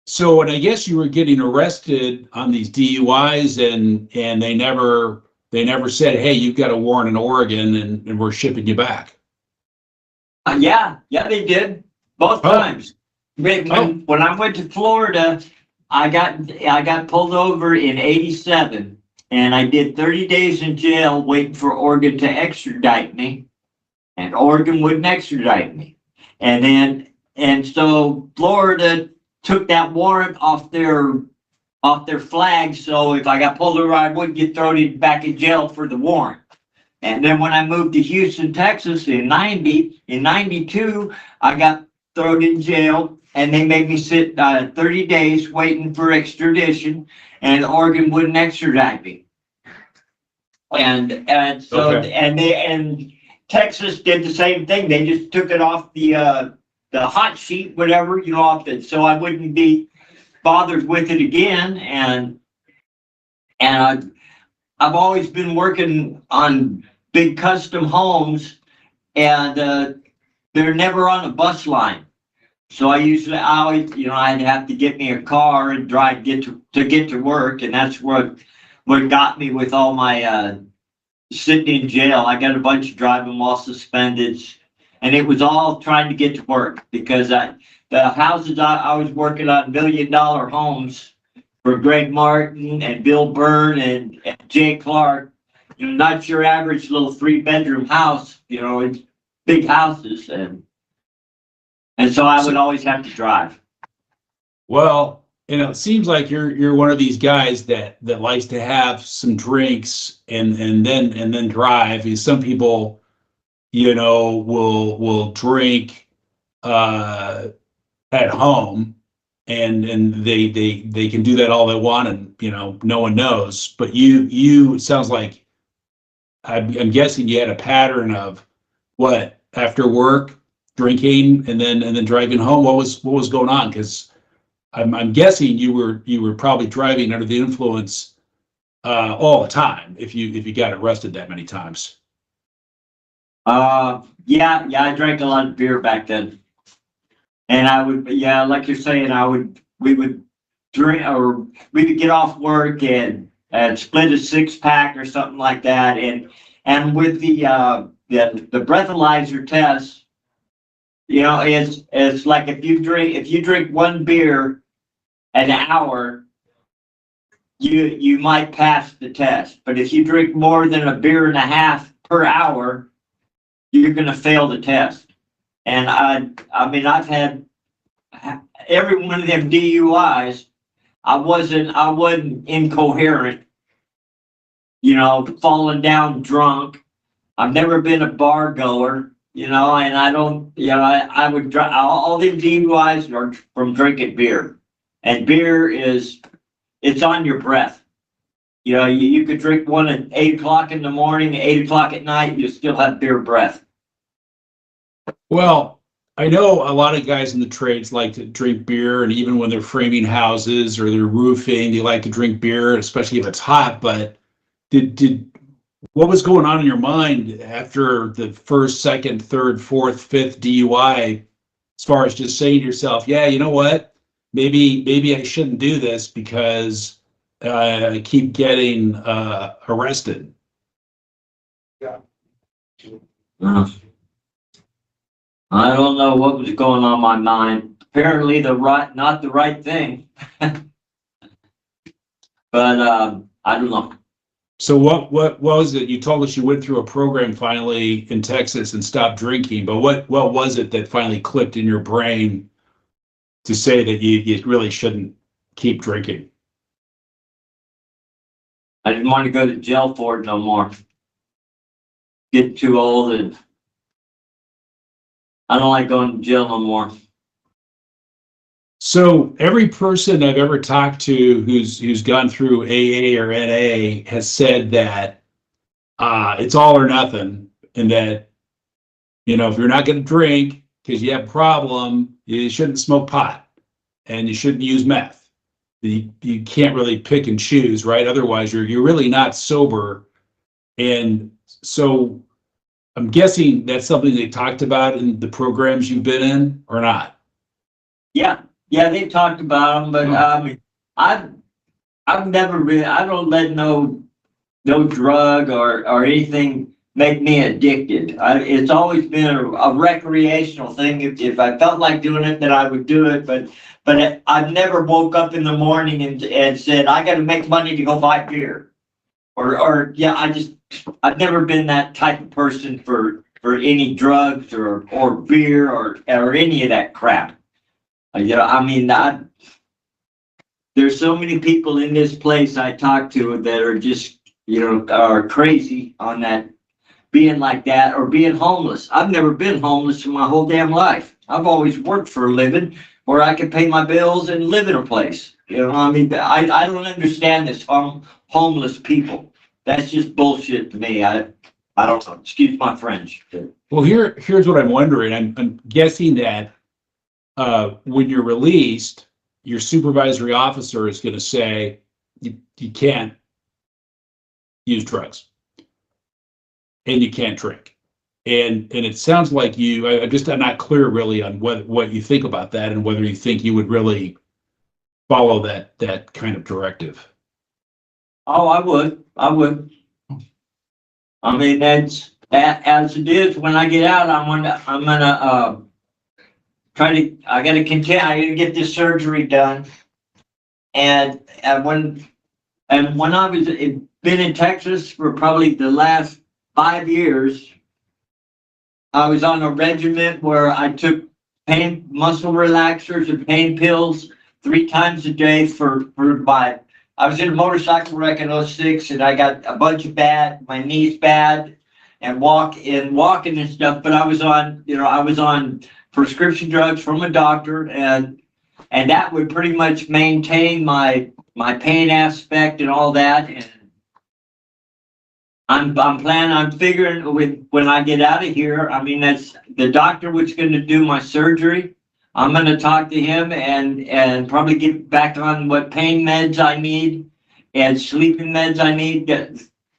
so, and I guess you were getting arrested on these DUIs, and they never said, hey, you've got a warrant in Oregon, and we're shipping you back. Yeah, they did both times. When I went to Florida, I got pulled over in '87, and I did 30 days in jail waiting for Oregon to extradite me, and Oregon wouldn't extradite me, and so Florida took that warrant off their flag, so if I got pulled over, I wouldn't get thrown back in jail for the warrant. And then when I moved to Houston, Texas in '92, I got thrown in jail, and they made me sit 30 days waiting for extradition, and Oregon wouldn't extradite me. And so Okay. and Texas did the same thing. They just took it off the hot sheet, whatever, you know, so I wouldn't be bothered with it again. And I've always been working on big custom homes, and they're never on a bus line. So I always, you know, I'd have to get me a car and drive get to work, and that's what got me with all my sitting in jail. I got a bunch of driving while suspended, and it was all trying to get to work, because the houses I was working on, $1 million homes for Greg Martin and Bill Byrne and Jay Clark. You know, not your average little 3-bedroom house. You know, it's big houses, and so I would always have to drive. Well, you know, it seems like you're one of these guys that likes to have some drinks and then drive. Because some people, you know, will drink at home, and they can do that all they want, and you know, no one knows. But you it sounds like, I'm guessing you had a pattern of what, after work drinking and then driving home. What was going on? Because I'm guessing you were probably driving under the influence all the time if you got arrested that many times. Yeah, I drank a lot of beer back then, and I would, yeah, like you're saying, we would drink, or we would get off work and split a 6-pack or something like that, and with the breathalyzer test, you know, it's like if you drink one beer an hour, you might pass the test, but if you drink more than a beer and a half per hour, you're going to fail the test. And I mean, I've had every one of them DUIs. I wasn't incoherent, you know, falling down drunk. I've never been a bar goer, you know, and I don't, you know, I would drive. All the DUIs are from drinking beer, and beer it's on your breath. You know, you could drink one at 8 o'clock in the morning, 8 o'clock at night, you still have beer breath. Well, I know a lot of guys in the trades like to drink beer, and even when they're framing houses or they're roofing, they like to drink beer, especially if it's hot. But what was going on in your mind after the first, second, third, fourth, fifth DUI, as far as just saying to yourself, yeah, you know what, maybe I shouldn't do this, because keep getting arrested? I don't know what was going on my mind. Apparently not the right thing. But I don't know. So what was it? You told us you went through a program finally in Texas and stopped drinking, but what was it that finally clicked in your brain to say that you really shouldn't keep drinking? I didn't want to go to jail for it no more. Getting too old, and I don't like going to jail no more. So every person I've ever talked to who's gone through AA or NA has said that it's all or nothing, and that, you know, if you're not going to drink because you have a problem, you shouldn't smoke pot and you shouldn't use meth. You can't really pick and choose, right? Otherwise, you're really not sober. And so I'm guessing that's something they talked about in the programs you've been in, or not? Yeah, they talked about them, but I mean, I've never really, I don't let no drug or anything make me addicted. It's always been a recreational thing. If I felt like doing it, then I would do it. But I've never woke up in the morning and said, I got to make money to go buy beer. Or yeah, I've never been that type of person for any drugs or beer or any of that crap. You know, I mean, there's so many people in this place I talk to that are just, you know, are crazy on that, being like that or being homeless. I've never been homeless in my whole damn life. I've always worked for a living where I could pay my bills and live in a place. You know, I mean, I don't understand this homeless people. That's just bullshit to me. I don't know. Excuse my French. Well, here's what I'm wondering. I'm guessing that when you're released, your supervisory officer is going to say you can't use drugs and you can't drink, and it sounds like I'm not clear really on what you think about that and whether you think you would really follow that kind of directive. Oh, I would. I mean, that's as it is. When I get out, I'm gonna I gotta continue. I gotta get this surgery done. And when I was been in Texas for probably the last 5 years, I was on a regimen where I took muscle relaxers and pain pills 3 times a day I was in a motorcycle wreck in 06, and I got a bunch of my knees bad and walking and stuff, but I was on prescription drugs from a doctor, and that would pretty much maintain my pain aspect and all that. And I'm figuring when I get out of here, I mean, that's the doctor was going to do my surgery. I'm going to talk to him and probably get back on what pain meds I need and sleeping meds I need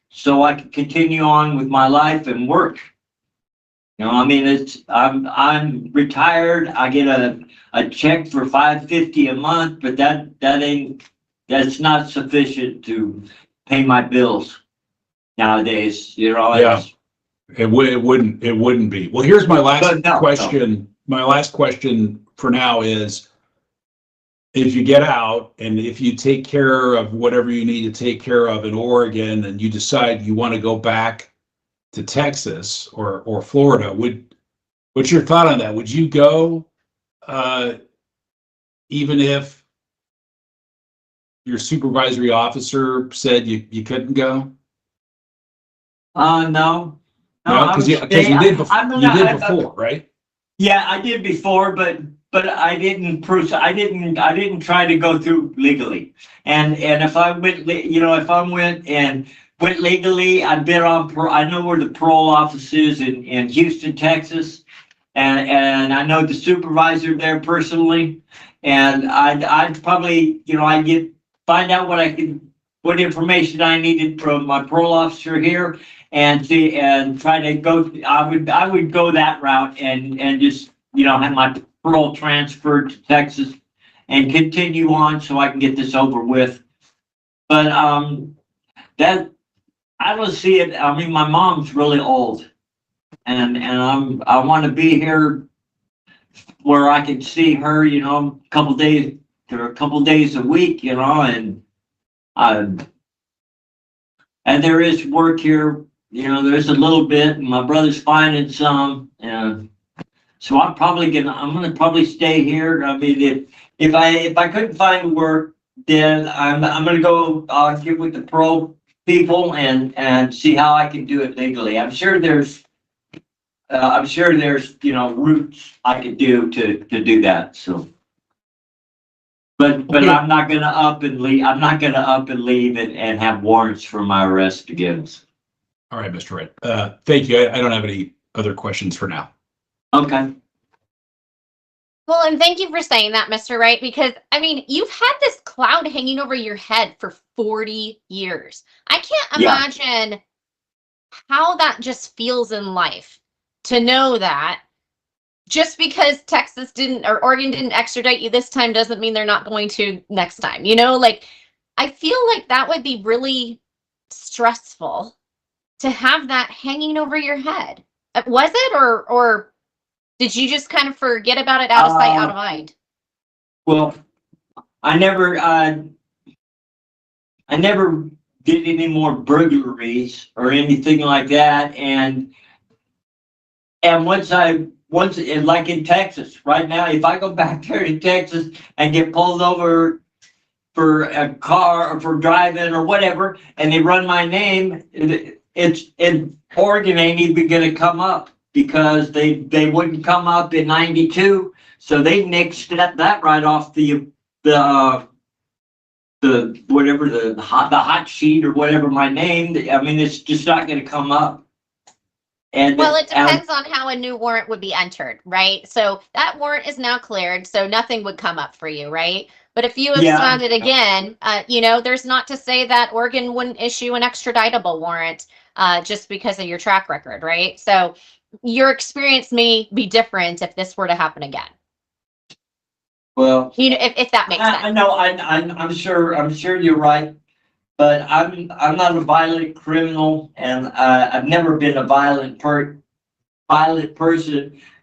so I can continue on with my life and work. You know, I mean, I'm retired. I get a check for $550 a month, but that's not sufficient to pay my bills nowadays. You know, Yeah. It wouldn't be. Well, here's my last question. No. My last question for now is, if you get out and if you take care of whatever you need to take care of in Oregon and you decide you want to go back to Texas or Florida, what's your thought on that? Would you go even if your supervisory officer said you couldn't go? No. No, because you did before, right? Yeah, I did before, but I didn't try to go through legally. And if I went, went legally, I've been on. I know where the parole office is in Houston, Texas, and I know the supervisor there personally. And I'd probably, I'd find out what information I needed from my parole officer here, and try to go. I would go that route and just have my parole transferred to Texas and continue on so I can get this over with. But, that, I don't see it, I mean, my mom's really old. And I want to be here where I can see her, you know, a couple days a week, you know, and there is work here, you know, there's a little bit, and my brother's finding some, and so I'm gonna probably stay here. I mean, if I couldn't find work, then I'm gonna go get with the parole people and see how I can do it legally. I'm sure there's you know, routes I could do to do that. So, but Okay. I'm not gonna up and leave. I'm not gonna up and leave and have warrants for my arrest again. All right, Mr. Wright. Thank you. I don't have any other questions for now. Okay. Well, and thank you for saying that, Mr. Wright, because I mean, you've had this cloud hanging over your head for 40 years. I can't Yeah. imagine how that just feels in life to know that just because Texas didn't or Oregon didn't extradite you this time doesn't mean they're not going to next time. You know, like I feel like that would be really stressful to have that hanging over your head. Was it or did you just kind of forget about it, out of sight, out of mind? Well, I never did any more burglaries or anything like that, and once like in Texas right now, if I go back there to Texas and get pulled over for a car or for driving or whatever, and they run my name, it's in Oregon ain't even gonna come up because they wouldn't come up in 92, so they nixed that right off the whatever the hot sheet or whatever my name. I mean, it's just not gonna come up. And Well, it depends on how a new warrant would be entered, right? So that warrant is now cleared, so nothing would come up for you, right? But if you absconded again, you know, there's not to say that Oregon wouldn't issue an extraditable warrant just because of your track record, right? So your experience may be different if this were to happen again. well, You know, if that makes sense. I know, I'm sure you're right, but I'm not a violent criminal, and I've never been a violent person,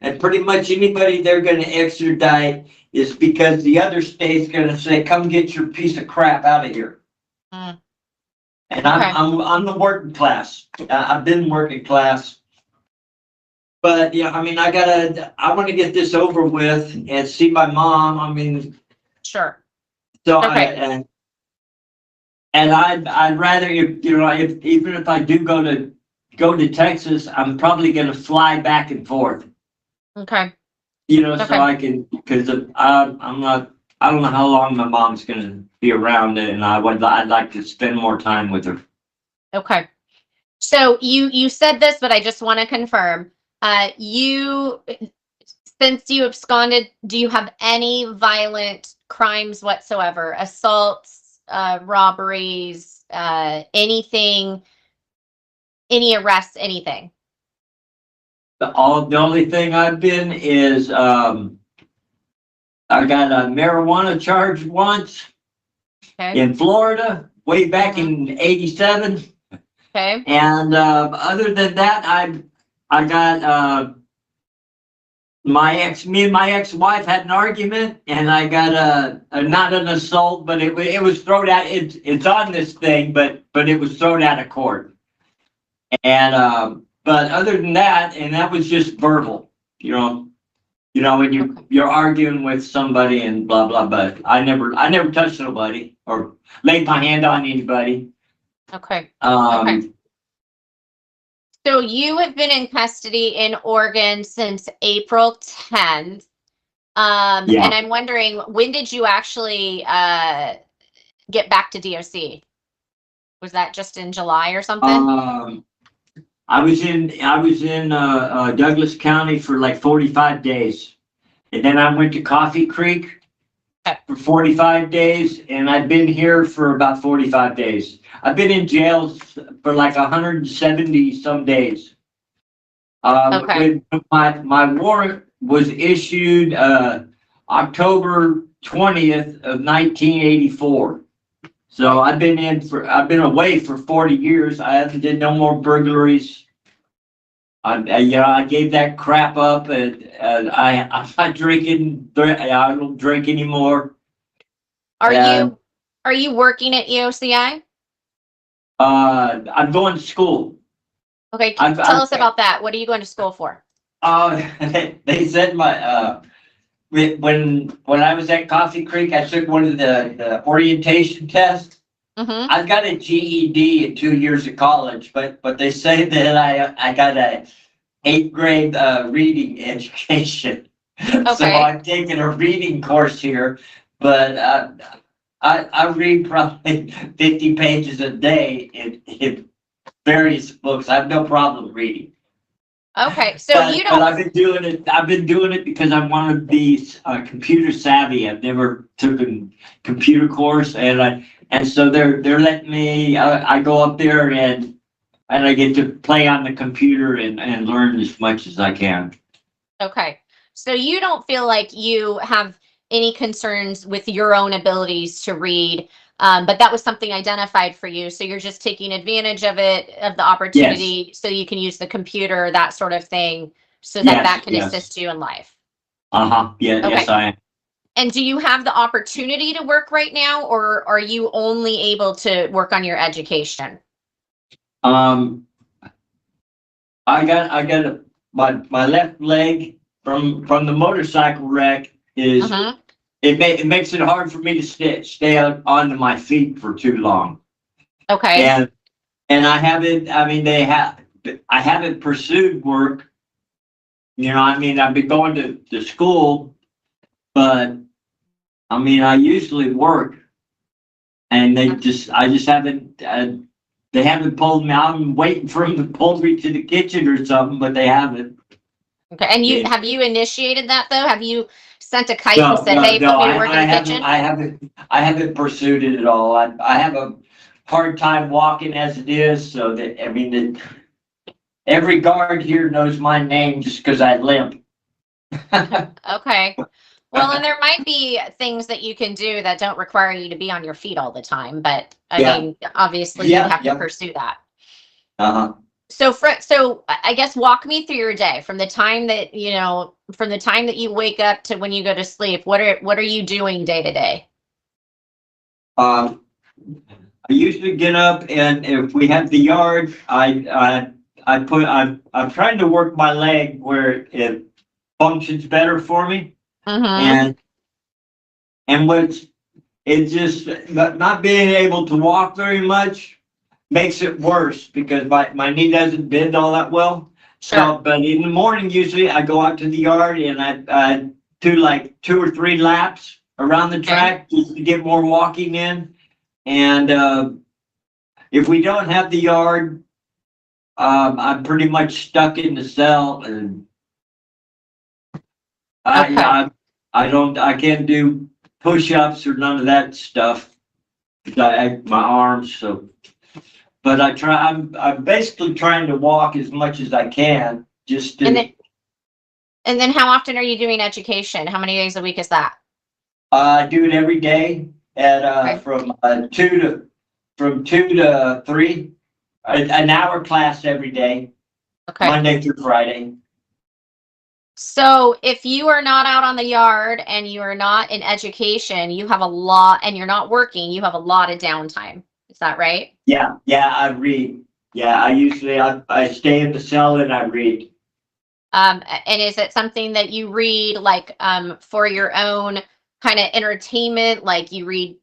and pretty much anybody they're going to extradite is because the other state's going to say, "Come get your piece of crap out of here." Mm. And Okay. I'm the working class. I've been working class. But yeah, I mean, I want to get this over with and see my mom. I mean, Sure. so Okay. and I'd rather, if you know, even if I do go to Texas, I'm probably going to fly back and forth. Okay. You know, so Okay. I can, because I don't know how long my mom's going to be around, and I'd like to spend more time with her. Okay. So you said this, but I just want to confirm. Since you absconded, do you have any violent crimes whatsoever? Assaults, robberies, anything, any arrests, anything? The only thing I've been is I got a marijuana charge once Okay. in Florida way back in '87, Okay. and other than that, I got me and my ex-wife had an argument, and I got a not an assault, but it was thrown out. It's on this thing, but it was thrown out of court. And but other than that, and that was just verbal, you know, when you're arguing with somebody and blah blah. But I never touched nobody or laid my hand on anybody. Okay. Okay. So you have been in custody in Oregon since April 10th. Yeah. And I'm wondering, when did you actually get back to DOC? Was that just in July or something? I was in Douglas County for like 45 days, and then I went to Coffee Creek for 45 days, and I've been here for about 45 days. I've been in jail for like 170 some days. When my warrant was issued October 20th of 1984. So I've been away for 40 years. I haven't did no more burglaries. I gave that crap up, and I'm not drinking. I don't drink anymore. Are And, you working at EOCI? I'm going to school. Okay, I've- tell I've- us about that. What are you going to school for? They said when I was at Coffee Creek, I took one of the orientation tests. Mm-hmm. I've got a GED in 2 years of college, but they say that I got a 8th grade reading education. So Okay. I'm taking a reading course here, but I read probably 50 pages a day in various books. I have no problem reading. Okay, so But, you but don't. I've been doing it because I want to be computer savvy. I've never taken computer course, and so they're letting me. I go up there and I get to play on the computer and learn as much as I can. Okay, so you don't feel like you have any concerns with your own abilities to read, but that was something identified for you. So you're just taking advantage of the opportunity, so you can use the computer, that sort of thing, so that Yes, can yes. assist you in life. Yeah, Okay. yes, I am. And do you have the opportunity to work right now, or are you only able to work on your education? I got my left leg from the motorcycle wreck is Mhm. it makes it hard for me to stay onto my feet for too long. Okay. And I haven't, I mean, I haven't pursued work. You know, I mean, I've been going to school, but I mean, I usually work, and I just haven't, they haven't pulled me. I'm waiting for them to pull me to the kitchen or something, but they haven't. Okay. And Yeah. have you initiated that though? Have you sent a kite No, and said, no, "Hey, no, put me to work in the kitchen"? I haven't pursued it at all. I have a hard time walking as it is, so that, I mean, every guard here knows my name just because I limp. Okay. Well, and there might be things that you can do that don't require you to be on your feet all the time, but I Yeah. mean, obviously Yeah, you have yeah. to pursue that. Uh-huh. So I guess walk me through your day from the time that, you wake up to when you go to sleep. What are you doing day to day? I usually get up, and if we have the yard, I'm trying to work my leg where it functions better for me. Mm-hmm. And it's just not being able to walk very much makes it worse because my knee doesn't bend all that well. So, Sure. but in the morning, usually I go out to the yard and I do like 2 or 3 laps around the track just to get more walking in. And if we don't have the yard, I'm pretty much stuck in the cell, and Okay. I can't do push-ups or none of that stuff. My arms, so. But I'm basically trying to walk as much as I can, just And to, then how often are you doing education? How many days a week is that? I do it every day at, Okay. from 2 to 3, an hour class every day, Okay. Monday through Friday. So if you are not out on the yard and you are not in education, you have a lot, and you're not working, you have a lot of downtime. Is that right? Yeah, I read. Yeah, I stay in the cell and I read. And is it something that you read like for your own kind of entertainment, like you read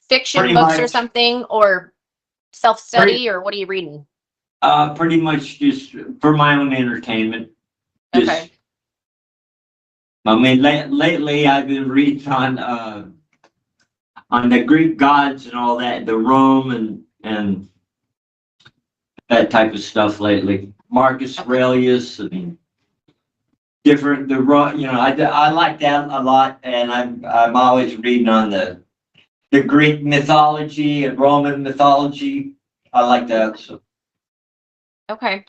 fiction Pretty books or much. something, or self-study, or what are you reading? Pretty much just for my own entertainment. Just, Okay. I mean, lately I've been reading on the Greek gods and all that, the Rome and that type of stuff lately. Marcus Aurelius, I mean, different, I like that a lot, and I'm always reading on the Greek mythology and Roman mythology. I like that, so. Okay.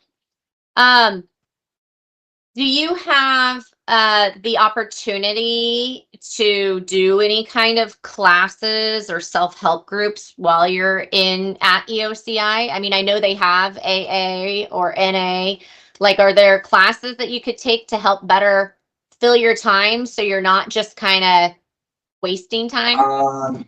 Do you have the opportunity to do any kind of classes or self-help groups while you're at EOCI? I mean, I know they have AA or NA. Like, are there classes that you could take to help better fill your time so you're not just kind of wasting time?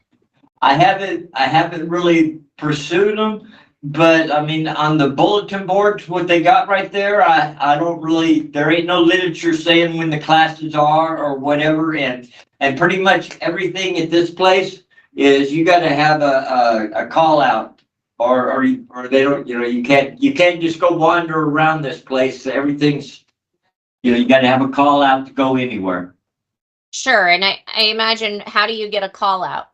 I haven't really pursued them, but I mean, on the bulletin boards, what they got right there, I don't really, there ain't no literature saying when the classes are or whatever, and pretty much everything at this place is you got to have a call out, or they don't, you can't just go wander around this place. Everything's, you got to have a call out to go anywhere. Sure. And I imagine, how do you get a call out?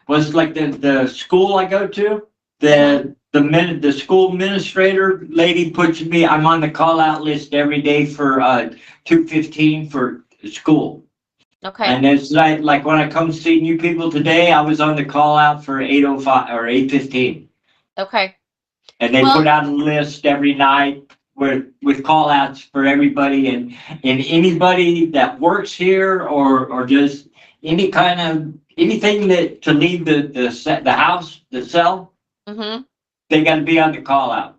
Was like the school I go to, the school administrator lady puts me, I'm on the call out list every day for 2:15 for school. Okay. And it's like when I come see new people today, I was on the call out for 8:05 or 8:15. Okay. And they put out a list every night with call outs for everybody, and anybody that works here or just any kind of anything that to leave the house, the cell, they got to be on the call out.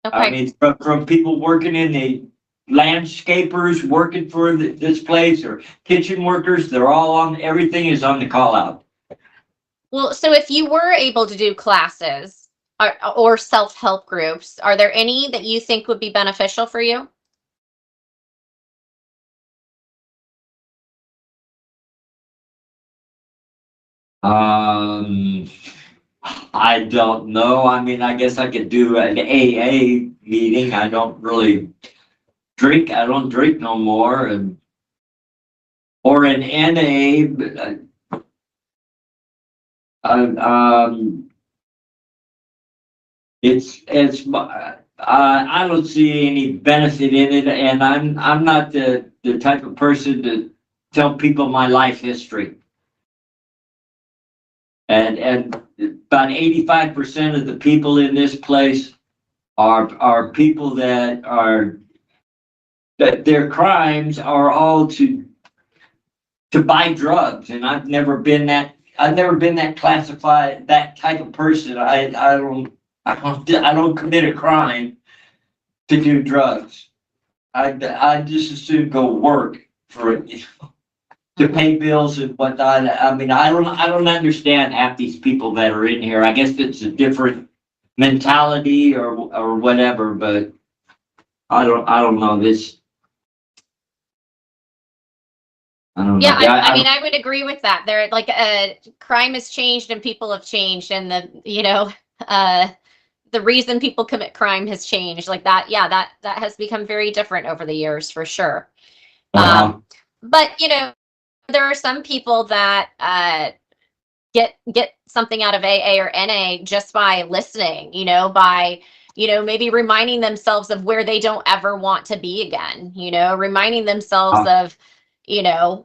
Okay. I mean, from people working in the landscapers working for this place or kitchen workers, they're all on. Everything is on the call out. Well, so if you were able to do classes or self-help groups, are there any that you think would be beneficial for you? I don't know. I mean, I guess I could do an AA meeting. I don't really drink. I don't drink no more, or an NA. But, I don't see any benefit in it, and I'm not the type of person to tell people my life history. And about 85% of the people in this place are people that their crimes are all to buy drugs, and I've never been that classified, that type of person. I don't commit a crime to do drugs. I just as soon go work for it. To pay bills and whatnot. I mean, I don't understand half these people that are in here. I guess it's a different mentality or whatever, but I don't know this. I don't know. Yeah, I mean, I would agree with that. There, like, crime has changed and people have changed, and the reason people commit crime has changed. Like that, yeah, that has become very different over the years, for sure. But there are some people that get something out of AA or NA just by listening, by maybe reminding themselves of where they don't ever want to be again, reminding themselves of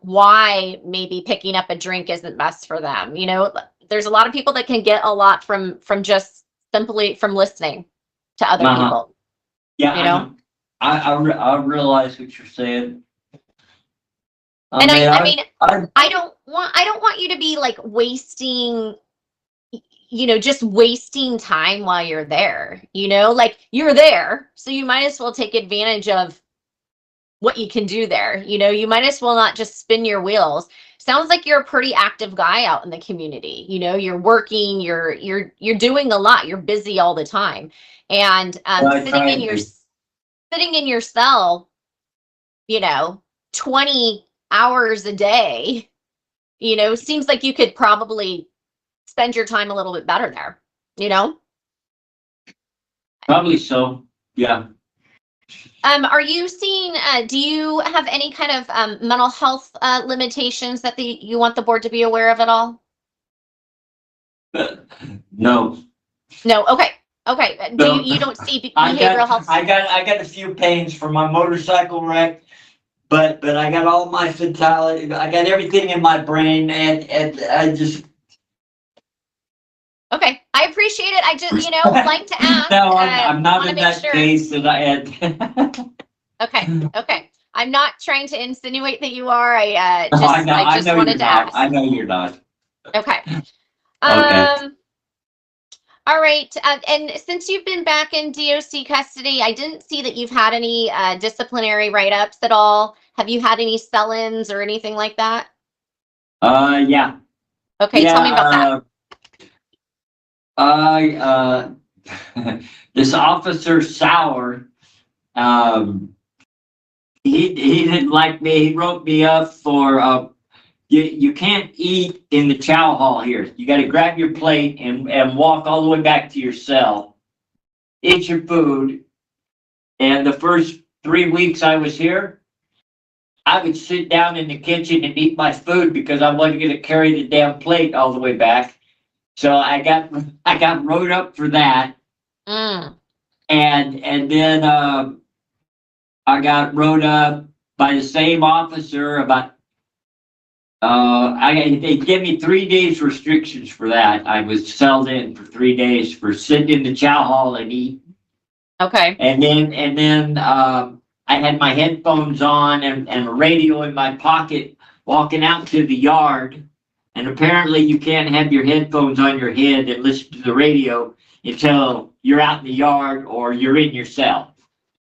why maybe picking up a drink isn't best for them. There's a lot of people that can get a lot from just simply from listening to other people. Yeah, I realize what you're saying. I don't want you to be like wasting, just wasting time while you're there, like you're there. So you might as well take advantage of what you can do there. You might as well not just spin your wheels. Sounds like you're a pretty active guy out in the community. You're working, you're doing a lot. You're busy all the time. And sitting in your cell, 20 hours a day, seems like you could probably spend your time a little bit better there, Probably so. Yeah. Are you seeing, do you have any kind of mental health limitations that you want the board to be aware of at all? No. No. Okay. No. You don't see behavioral health? I got a few pains from my motorcycle wreck. But I got all my vitality. I got everything in my brain, and I just. Okay, I appreciate it. I just like to ask. No, I'm not in that case that I had. Okay. I'm not trying to insinuate that you are. I I just know wanted you're to not. ask. I know you're not. Okay. Okay. All right. And since you've been back in DOC custody, I didn't see that you've had any disciplinary write-ups at all. Have you had any sell-ins or anything like that? Yeah. Okay, tell me about that. This officer Sauer, he didn't like me. He wrote me up for, you can't eat in the chow hall here. You got to grab your plate and walk all the way back to your cell, eat your food. And the first 3 weeks I was here, I would sit down in the kitchen and eat my food because I wasn't going to carry the damn plate all the way back. So I got wrote up for that. Mm. And then I got wrote up by the same officer about they gave me 3 days restrictions for that. I was celled in for 3 days for sitting in the chow hall and eat. Okay. And then I had my headphones on and a radio in my pocket walking out to the yard. And apparently you can't have your headphones on your head and listen to the radio until you're out in the yard or you're in your cell.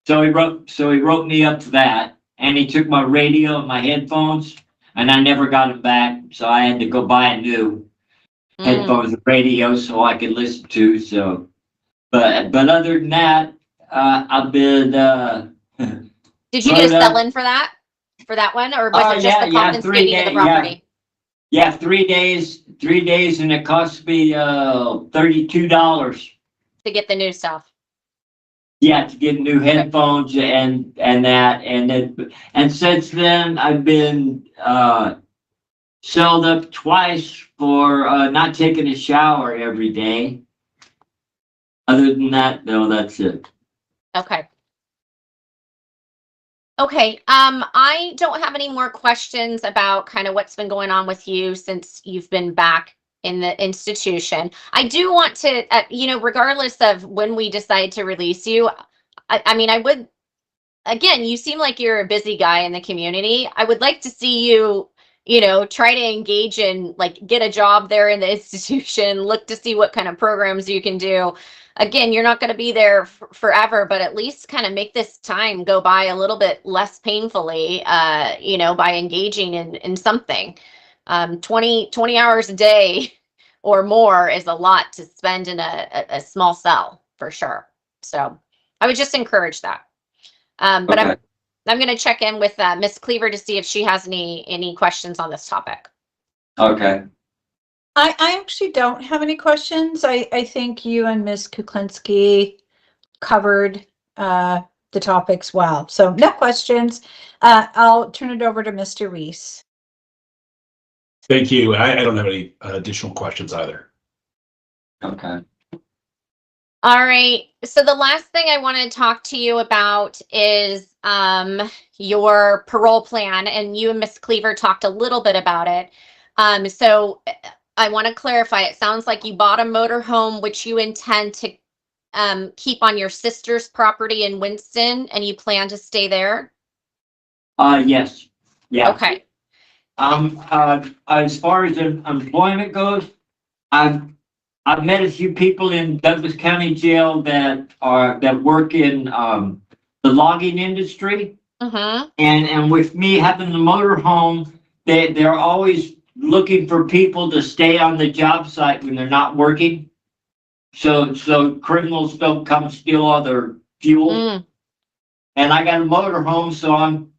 So he wrote me up for that, and he took my radio and my headphones, and I never got them back. So I had to go buy a new headphones and radio so I could listen to. So, but other than that, I've been. Did you get a sell-in for that one, or was it just the confiscating of the property? Yeah, 3 days, and it cost me $32 to get the new stuff. Yeah, to get new headphones and that, and since then I've been celled up twice for not taking a shower every day. Other than that, no, that's it. Okay. Okay, I don't have any more questions about kind of what's been going on with you since you've been back in the institution. I do want to, regardless of when we decide to release you, I mean, I would, again, you seem like you're a busy guy in the community. I would like to see you, try to engage in, like, get a job there in the institution, look to see what kind of programs you can do. Again, you're not going to be there forever, but at least kind of make this time go by a little bit less painfully, by engaging in something. 20 hours a day or more is a lot to spend in a small cell, for sure. So I would just encourage that. But okay. I'm going to check in with Miss Cleaver to see if she has any questions on this topic. Okay. I actually don't have any questions. I think you and Ms. Kuklinski covered the topics well. So no questions. I'll turn it over to Mr. Reese. Thank you. I don't have any additional questions either. Okay. All right. So the last thing I want to talk to you about is your parole plan, and you and Ms. Cleaver talked a little bit about it. So I want to clarify, it sounds like you bought a motor home, which you intend to keep on your sister's property in Winston, and you plan to stay there? Yes. Yeah. Okay. As far as employment goes, I've met a few people in Douglas County Jail that work in the logging industry. Mm-hmm. And with me having the motor home, they're always looking for people to stay on the job site when they're not working. So criminals don't come steal all their fuel. Mm. And I got a motor home, so I'm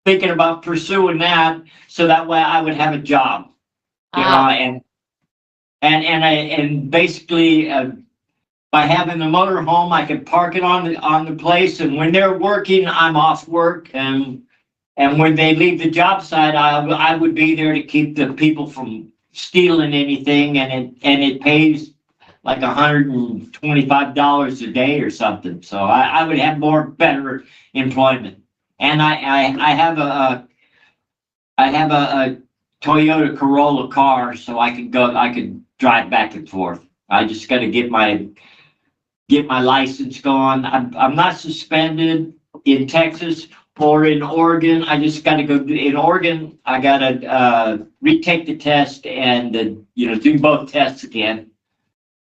thinking about pursuing that so that way I would have a job. And basically by having the motor home, I could park it on the place, and when they're working, I'm off work, and when they leave the job site, I would be there to keep the people from stealing anything, and it pays like $125 a day or something. So I would have better employment. And I have a Toyota Corolla car, so I could drive back and forth. I just got to get my license going. I'm not suspended in Texas or in Oregon. I just got to go in Oregon. I got to retake the test and do both tests again.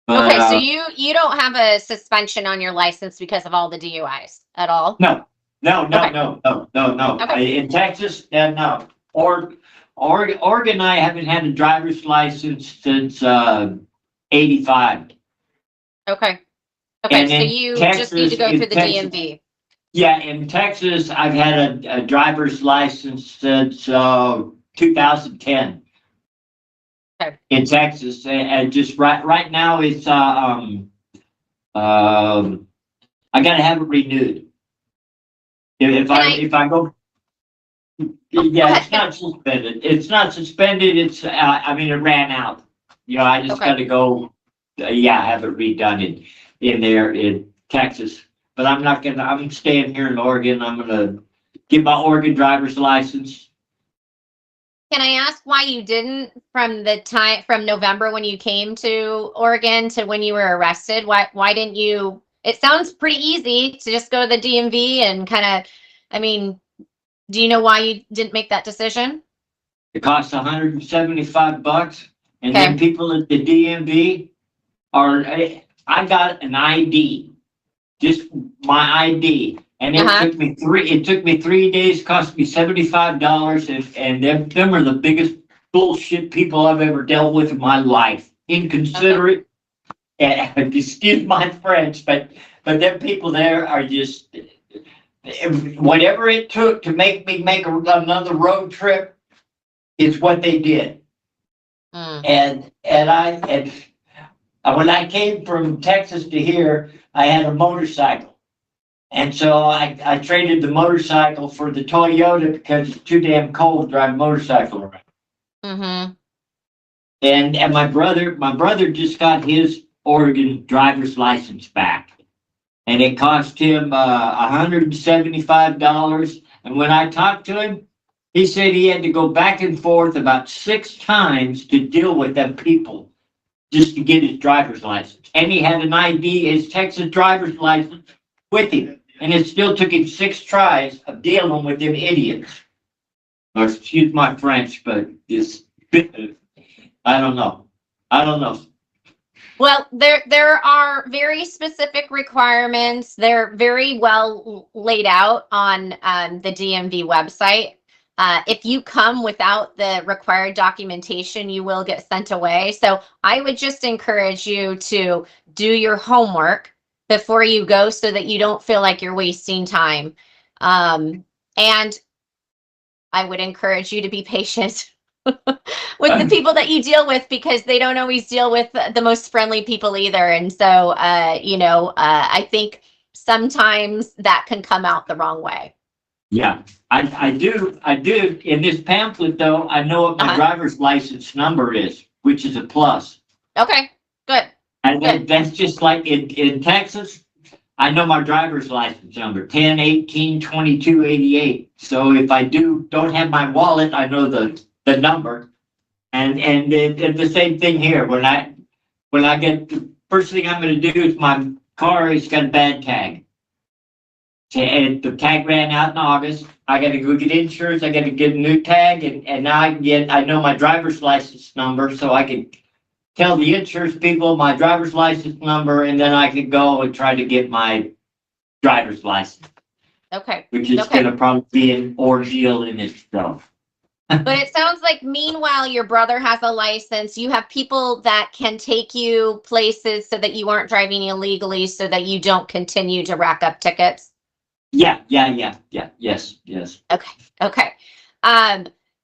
But, Okay, so you don't have a suspension on your license because of all the DUIs at all? no. Okay. No. Okay. In Texas, no. Oregon, I haven't had a driver's license since 85. Okay. And Okay, so in you just need to go through the DMV. Yeah, in Texas, I've had a driver's license since 2010. Okay. In Texas, and just right now it's I gotta have it renewed. If I go, yeah, it's not suspended. It's not suspended. It's I mean, it ran out. I just Okay. gotta go. Have it redone in there in Texas. But I'm staying here in Oregon. I'm gonna get my Oregon driver's license. Can I ask why you didn't from November when you came to Oregon to when you were arrested? Why didn't you? It sounds pretty easy to just go to the DMV and do you know why you didn't make that decision? It costs $175, and Okay. then people at the DMV I got an ID, just my ID, and it Uh-huh. took me 3 days, cost me $75, and them are the biggest bullshit people I've ever dealt with in my life. Inconsiderate, and excuse my French, but them people there are just, whatever it took to make me make another road trip is what they did. Mm. And when I came from Texas to here, I had a motorcycle. And so I traded the motorcycle for the Toyota because it's too damn cold to drive a motorcycle around. Mm-hmm. And my brother just got his Oregon driver's license back. And it cost him $175. And when I talked to him, he said he had to go back and forth about 6 times to deal with them people just to get his driver's license. And he had an ID, his Texas driver's license with him. And it still took him 6 tries of dealing with them idiots. Or excuse my French, but this, I don't know. Well, there are very specific requirements. They're very well laid out on the DMV website. If you come without the required documentation, you will get sent away. So I would just encourage you to do your homework before you go so that you don't feel like you're wasting time. And I would encourage you to be patient with the people that you deal with, because they don't always deal with the most friendly people either. And so, I think sometimes that can come out the wrong way. Yeah, I do. In this pamphlet, though, I know what my driver's license number is, which is a plus. Okay, good. And that's just like in Texas, I know my driver's license number, 10182288. So if I don't have my wallet, I know the number. And the same thing here. When I get, the first thing I'm going to do is my car has got a bad tag. And the tag ran out in August. I got to go get insurance. I got to get a new tag, and now I know my driver's license number, so I can tell the insurance people my driver's license number, and then I can go and try to get my driver's license. Okay. Which is going to probably be an ordeal in itself. But it sounds like meanwhile your brother has a license. You have people that can take you places so that you aren't driving illegally, so that you don't continue to rack up tickets. Yeah. Yes. Okay.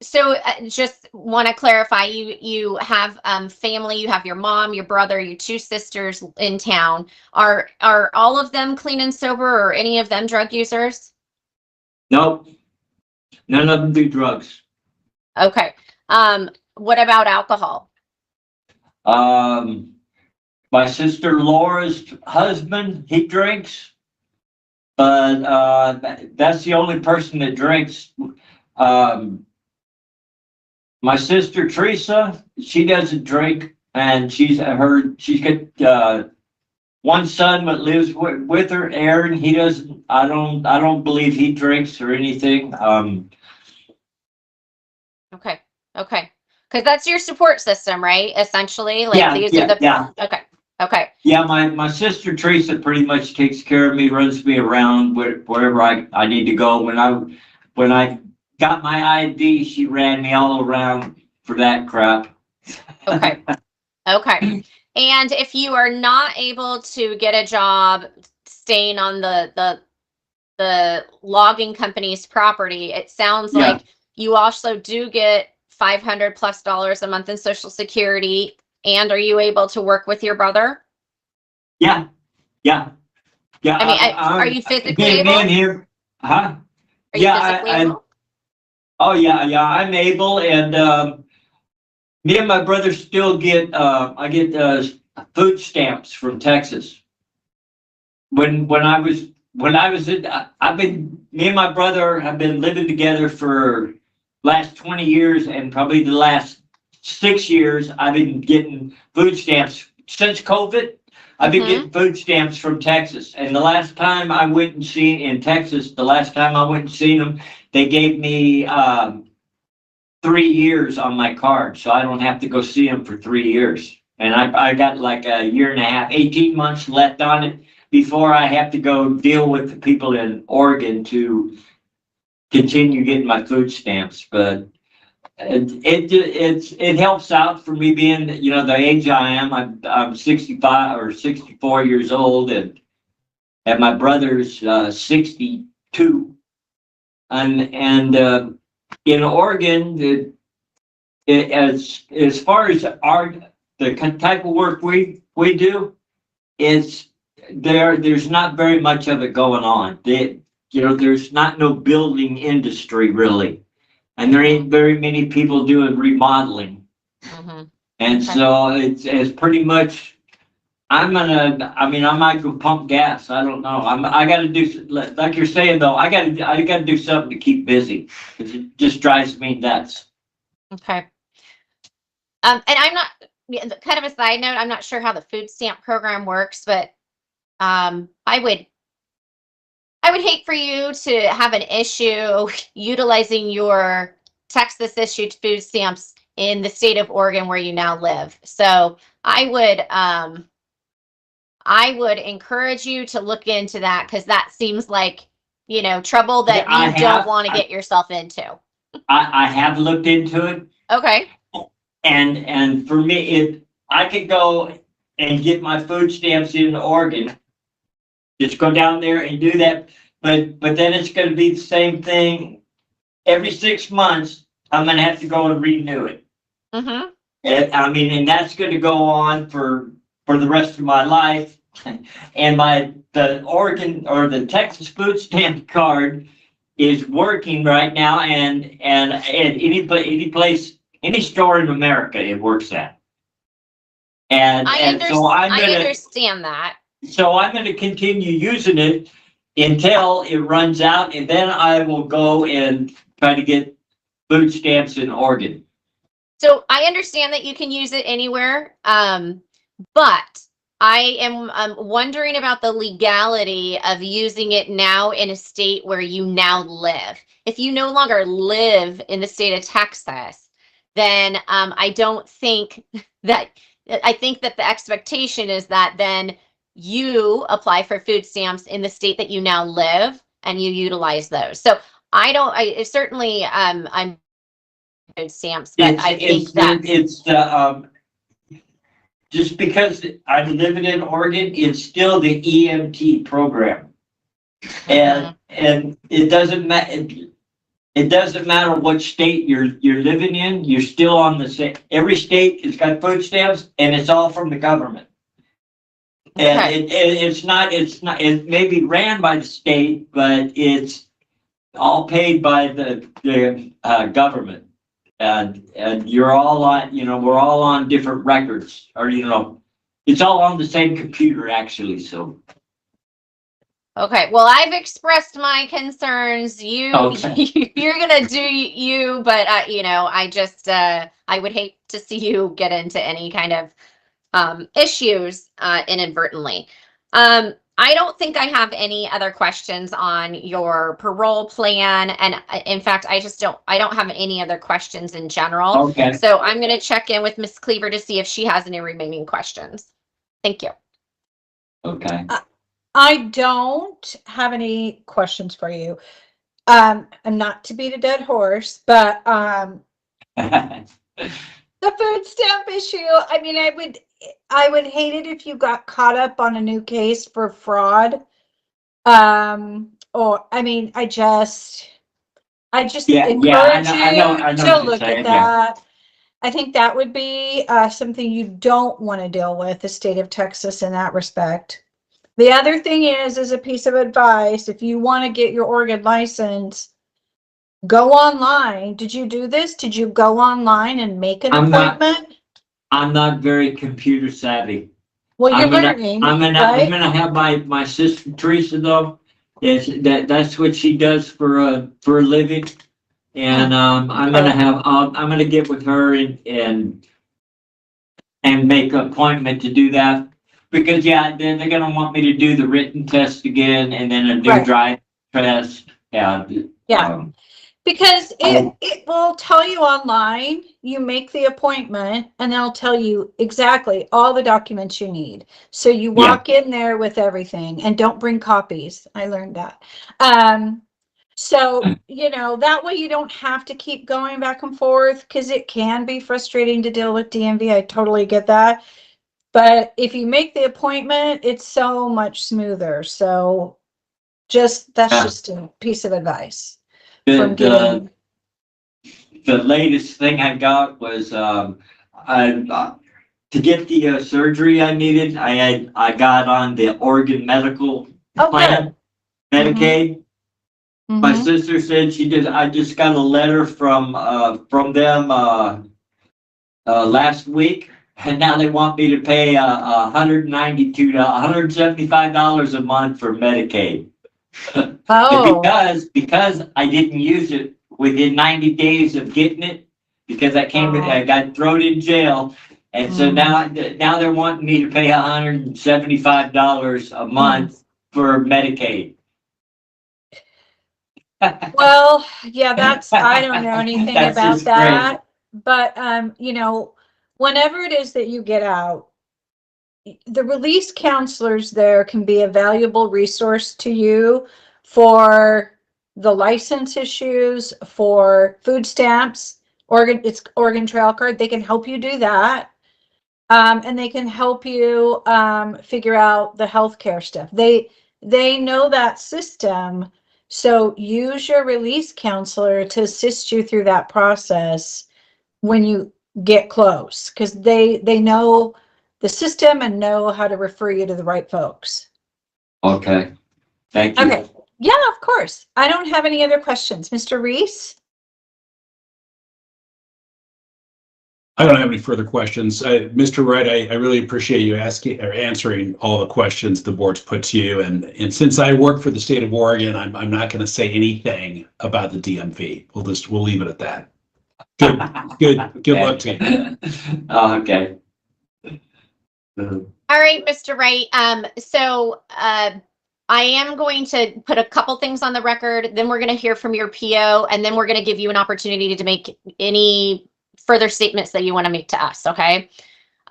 So just want to clarify, you have family, you have your mom, your brother, your 2 sisters in town. Are all of them clean and sober, or any of them drug users? Nope. None of them do drugs. Okay. What about alcohol? My sister Laura's husband, he drinks. But that's the only person that drinks. My sister Teresa, she doesn't drink, and she's got one son that lives with her, Aaron. He doesn't. I don't believe he drinks or anything. Okay. Okay. Because that's your support system, right? Essentially, like Yeah, these yeah, are the. yeah. Okay. Okay. Yeah, my sister Teresa pretty much takes care of me, runs me around wherever I need to go. When I got my ID, she ran me all around for that crap. Okay. Okay. And if you are not able to get a job staying on the logging company's property, it sounds Yeah. like you also do get $500+ a month in Social Security. And are you able to work with your brother? Yeah, yeah, yeah. I mean, are you physically me able? and him, huh? Are you Yeah, physically able? oh yeah, I'm able, and me and my brother still get I get food stamps from Texas. When I was in, I've been, me and my brother have been living together for last 20 years, and probably the last 6 years I've been getting food stamps since COVID. I've been getting food stamps from Texas, and the last time I went and seen in Texas, the last time I went and seen them, they gave me 3 years on my card, so I don't have to go see them for 3 years. And I got like a year and a half, 18 months left on it before I have to go deal with the people in Oregon to continue getting my food stamps. But it helps out for me being, the age I am. I'm 65 or 64 years old, and my brother's 62. And in Oregon, as far as the type of work we do, is there's not very much of it going on. There's not no building industry really, and there ain't very many people doing remodeling. And so it's pretty much, I might go pump gas. I don't know. I got to do, like you're saying though, I got to do something to keep busy, because it just drives me nuts. Okay. And I'm not, kind of a side note, I'm not sure how the food stamp program works, but I would hate for you to have an issue utilizing your Texas issued food stamps in the state of Oregon where you now live. So I would encourage you to look into that, because that seems like, trouble that Yeah, you don't want to get yourself into. I have looked into it. Okay. And for me, if I could go and get my food stamps in Oregon, just go down there and do that. But then it's going to be the same thing every 6 months. I'm going to have to go and renew it. Mm-hmm. And that's going to go on for the rest of my life. And the Oregon or the Texas food stamp card is working right now, and any place, any store in America it works at. And so I understand that. So I'm going to continue using it until it runs out, and then I will go and try to get food stamps in Oregon. So I understand that you can use it anywhere, but I am wondering about the legality of using it now in a state where you now live. If you no longer live in the state of Texas, then I think that the expectation is that then you apply for food stamps in the state that you now live and you utilize those. So certainly I'm food stamps, but I think that it's the just because I'm living in Oregon, it's still the EMT program, and it doesn't matter. It doesn't matter what state you're living in. You're still on the same. Every state has got food stamps, and it's all from the government. And it may be ran by the state, but it's all paid by the government. And you're all on, we're all on different records, or it's all on the same computer actually. So okay, well, I've expressed my concerns. You're gonna do you, but I just I would hate to see you get into any kind of issues inadvertently. I don't think I have any other questions on your parole plan. And in fact, I don't have any other questions in general. Okay. So I'm going to check in with Ms. Cleaver to see if she has any remaining questions. Thank you. Okay. I don't have any questions for you. And not to beat a dead horse, but the food stamp issue, I mean, I would hate it if you got caught up on a new case for fraud. Or I mean, I just Yeah, encourage I you know what to you're look saying, at yeah. that. I think that would be something you don't want to deal with the state of Texas in that respect. The other thing is, as a piece of advice, if you want to get your Oregon license, go online. Did you do this? Did you go online and make an appointment? I'm not very computer savvy. Well, you're I'm gonna, learning, I'm right? gonna have my sister Teresa though. Yes, that's what she does for a living. And I'm gonna get with her and make an appointment to do that. Because yeah, then they're gonna want me to do the written test again and then a new Right. drive test. Yeah. Yeah. Because it will tell you online, you make the appointment and they'll tell you exactly all the documents you need. So you walk in there with everything and don't bring copies. I learned that. So, you know, that way you don't have to keep going back and forth because it can be frustrating to deal with DMV. I totally get that. But if you make the appointment, it's so much smoother. So that's just a piece of advice. The latest thing I got was to get the surgery I needed. I got on the Oregon medical plan, Medicaid. Mm-hmm. My sister said I just got a letter from them last week, and now they want me to pay $175 a month for Medicaid. Oh. Because I didn't use it within 90 days of getting it, because I got thrown in jail. And so now they're wanting me to pay $175 a month for Medicaid. Well, yeah, I don't know anything That's about just that. But you know, whenever it is that you get out, the release counselors there can be a valuable resource to you for the license issues, for food stamps, Oregon Trail Card. They can help you do that. And they can help you figure out the healthcare stuff. They know that system. So use your release counselor to assist you through that process when you get close, because they know the system and know how to refer you to the right folks. Okay. Thank you. Okay. Yeah, of course. I don't have any other questions. Mr. Reese? I don't have any further questions. Mr. Wright, I really appreciate you asking or answering all the questions the board's put to you. And since I work for the state of Oregon, I'm not going to say anything about the DMV. We'll leave it at that. Good luck to you. Okay. All right, Mr. Wright. I am going to put a couple things on the record, then we're going to hear from your PO, and then we're going to give you an opportunity to make any further statements that you want to make to us, okay?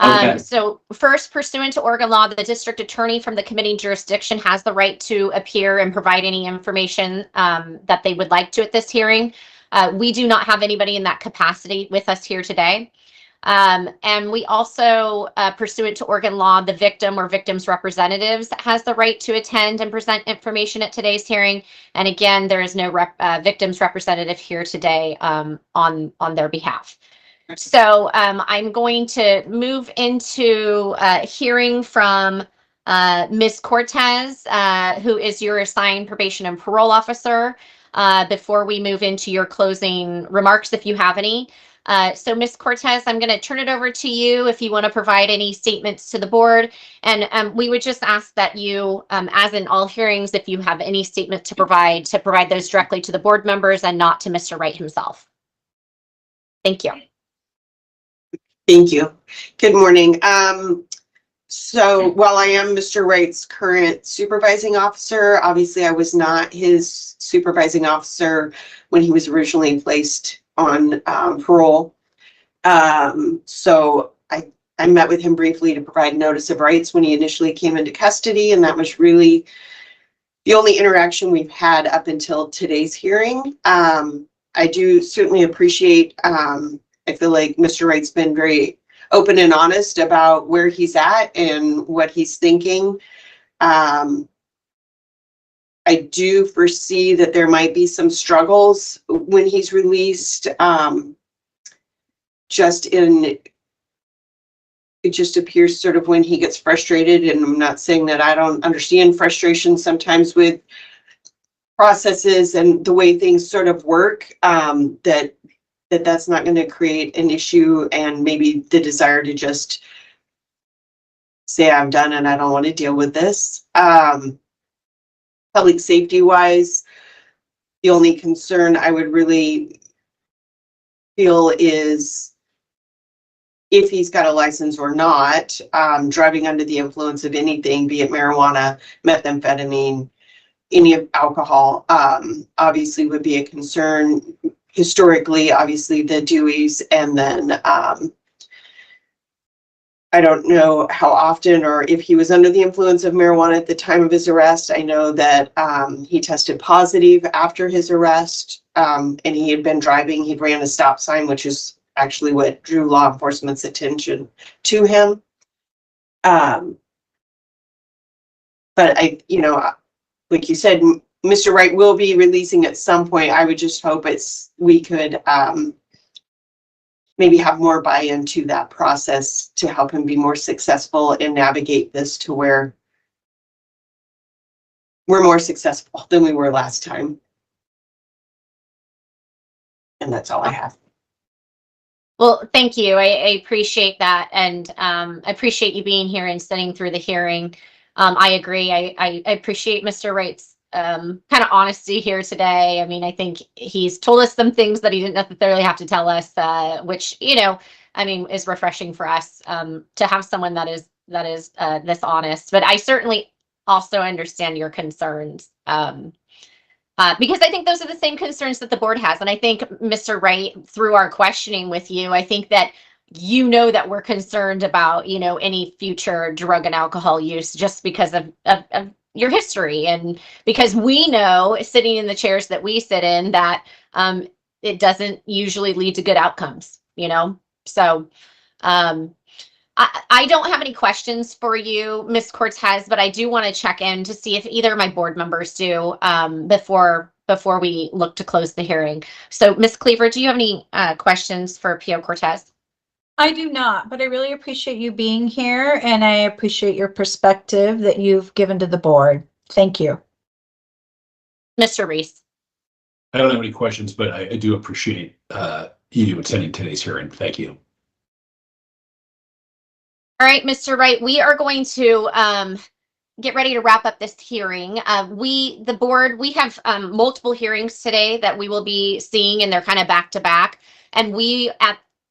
Okay. So first, pursuant to Oregon law, the district attorney from the committing jurisdiction has the right to appear and provide any information that they would like to at this hearing. We do not have anybody in that capacity with us here today. And we also, pursuant to Oregon law, the victim or victim's representatives has the right to attend and present information at today's hearing. And again, there is no victim's representative here today on their behalf. So I'm going to move into hearing from Ms. Cortez, who is your assigned probation and parole officer, before we move into your closing remarks, if you have any. So Ms. Cortez, I'm going to turn it over to you if you want to provide any statements to the board. And we would just ask that you, as in all hearings, if you have any statement to provide those directly to the board members and not to Mr. Wright himself. Thank you. Thank you. Good morning. So while I am Mr. Wright's current supervising officer, obviously I was not his supervising officer when he was originally placed on parole. So I met with him briefly to provide notice of rights when he initially came into custody, and that was really the only interaction we've had up until today's hearing. I do certainly appreciate, I feel like Mr. Wright's been very open and honest about where he's at and what he's thinking. I do foresee that there might be some struggles when he's released. It just appears sort of when he gets frustrated, and I'm not saying that I don't understand frustration sometimes with processes and the way things sort of work, that's not going to create an issue, and maybe the desire to just say I'm done and I don't want to deal with this. Public safety wise, the only concern I would really feel is if he's got a license or not, driving under the influence of anything, be it marijuana, methamphetamine, any alcohol, obviously would be a concern. Historically, obviously the Deweys, and then I don't know how often or if he was under the influence of marijuana at the time of his arrest. I know that he tested positive after his arrest, and he had been driving. He ran a stop sign, which is actually what drew law enforcement's attention to him. But like you said, Mr. Wright will be releasing at some point. I would just hope we could maybe have more buy-in to that process to help him be more successful and navigate this to where we're more successful than we were last time. And that's all I have. Well, thank you. I appreciate that, and I appreciate you being here and sitting through the hearing. I agree. I appreciate Mr. Wright's kind of honesty here today. I mean, I think he's told us some things that he didn't necessarily have to tell us, which, I mean, is refreshing for us to have someone that is this honest. But I certainly also understand your concerns. Because I think those are the same concerns that the board has. And I think, Mr. Wright, through our questioning with you, I think that that we're concerned about, any future drug and alcohol use just because of your history. And because we know, sitting in the chairs that we sit in, that it doesn't usually lead to good outcomes, So I don't have any questions for you, Ms. Cortez, but I do want to check in to see if either of my board members do before we look to close the hearing. So, Ms. Cleaver, do you have any questions for P.O. Cortez? I do not, but I really appreciate you being here, and I appreciate your perspective that you've given to the board. Thank you. Mr. Reese. I don't have any questions, but I do appreciate you attending today's hearing. Thank you. All right, Mr. Wright, we are going to get ready to wrap up this hearing. The board, we have multiple hearings today that we will be seeing, and they're kind of back to back. And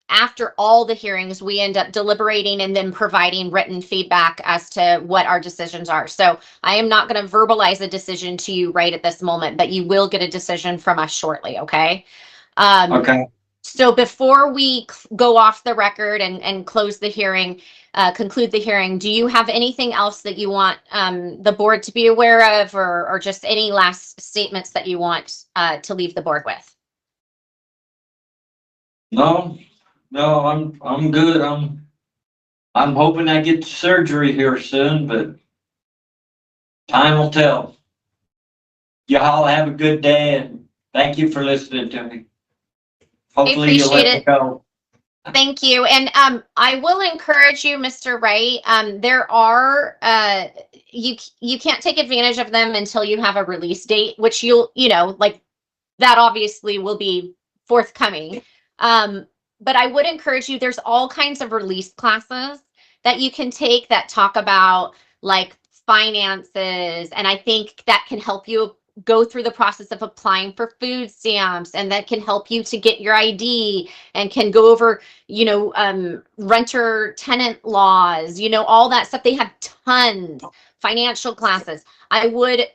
after all the hearings, we end up deliberating and then providing written feedback as to what our decisions are. So I am not going to verbalize a decision to you right at this moment, but you will get a decision from us shortly, okay? Okay. So before we go off the record and close the hearing, conclude the hearing, do you have anything else that you want the board to be aware of, or just any last statements that you want to leave the board with? No, I'm good. I'm hoping I get surgery here soon, but time will tell. Y'all have a good day, and thank you for listening to me. Hopefully you'll let me go. Thank you. And I will encourage you, Mr. Wright, there are, you can't take advantage of them until you have a release date, which that obviously will be forthcoming. But I would encourage you, there's all kinds of release classes that you can take that talk about like finances. And I think that can help you go through the process of applying for food stamps, and that can help you to get your ID, and can go over, renter tenant laws, all that stuff. They have tons, financial classes. I would,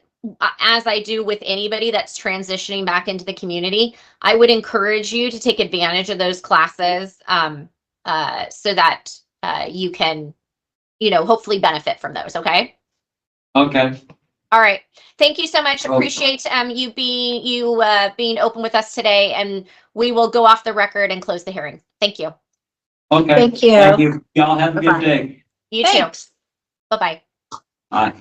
as I do with anybody that's transitioning back into the community, I would encourage you to take advantage of those classes, so that you can, hopefully benefit from those. Okay. Okay. All right. Thank you so much. Oh. Appreciate you being open with us today, and we will go off the record and close the hearing. Thank you. Okay. Thank you. Thank you. Y'all have a good Bye-bye. day. You Thanks. too. Bye-bye. Bye.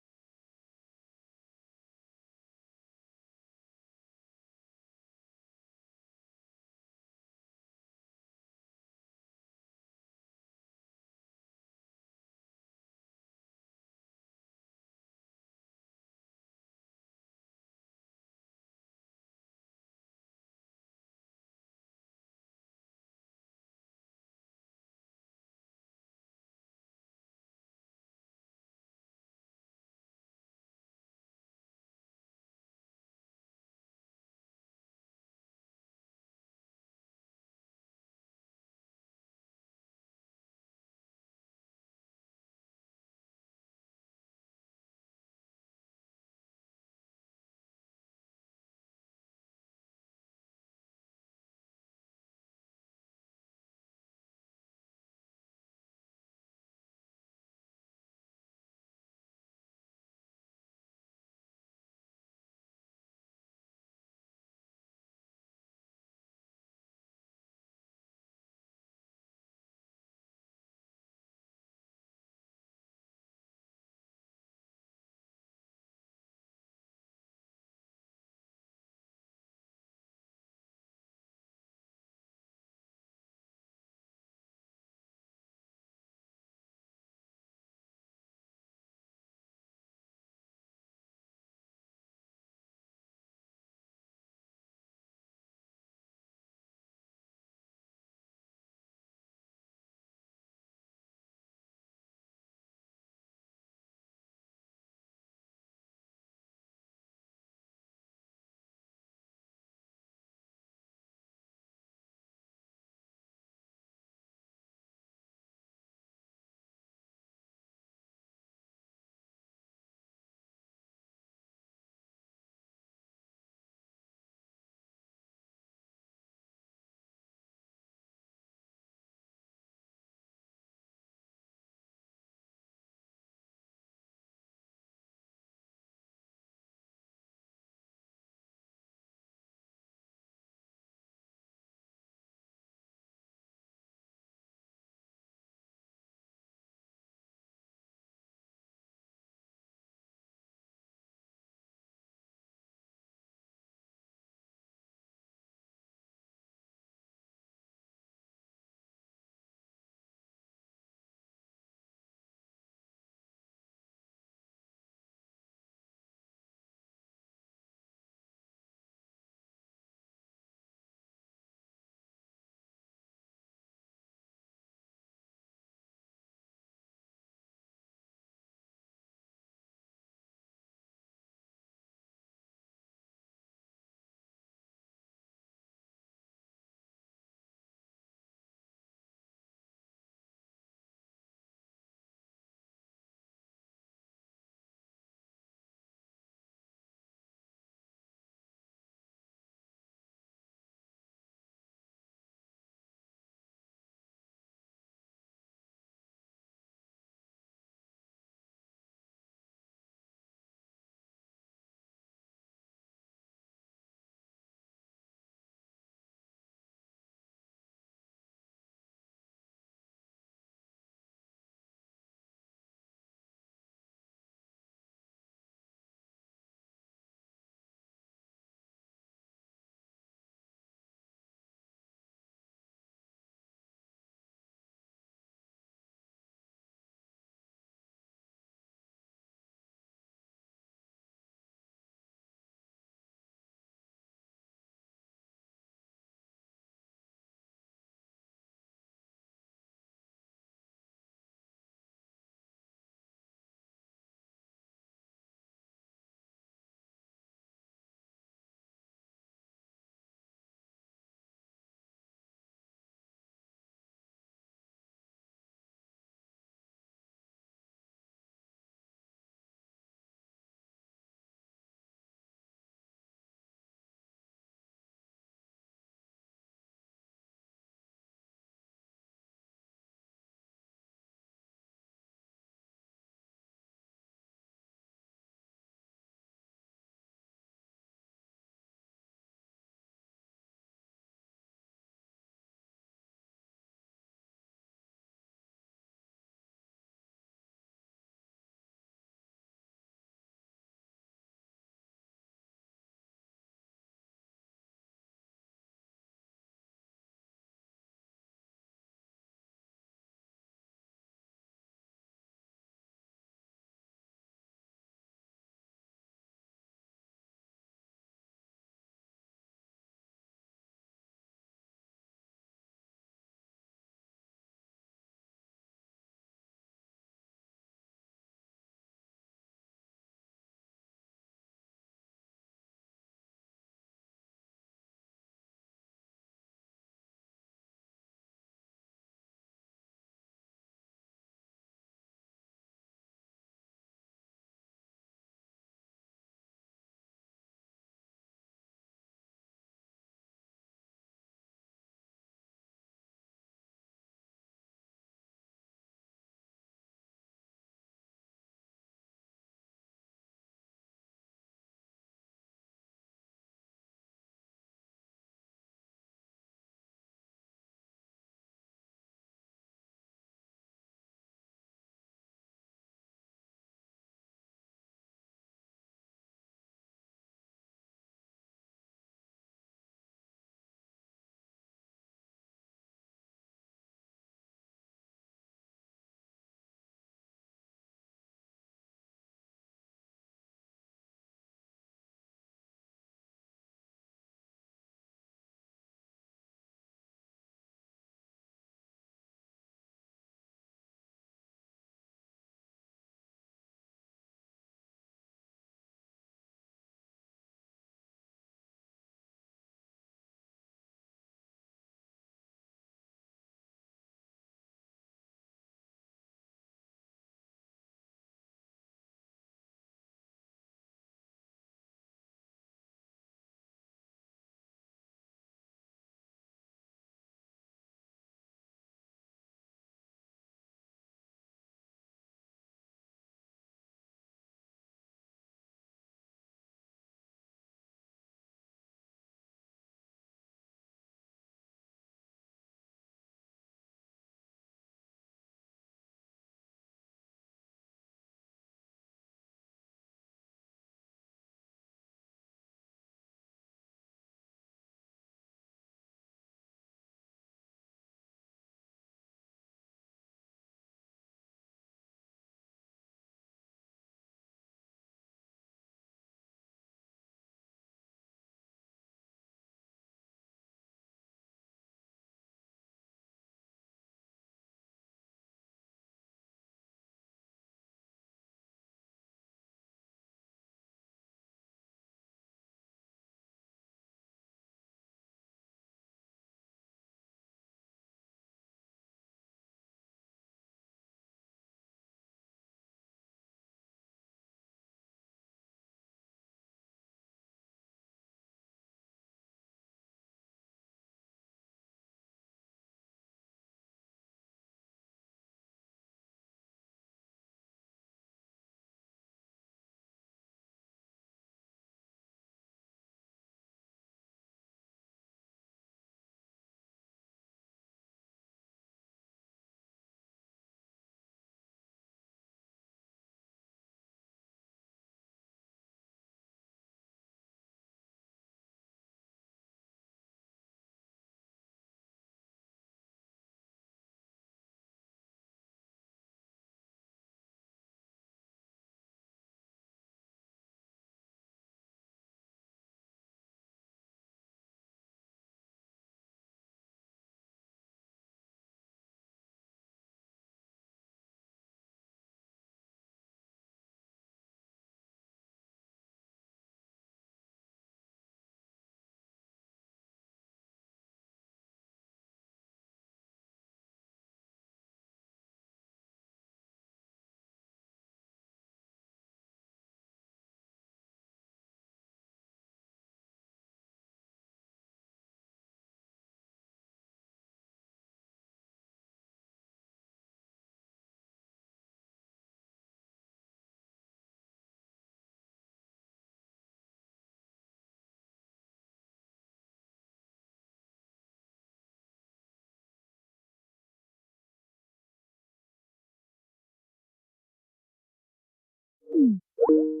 you.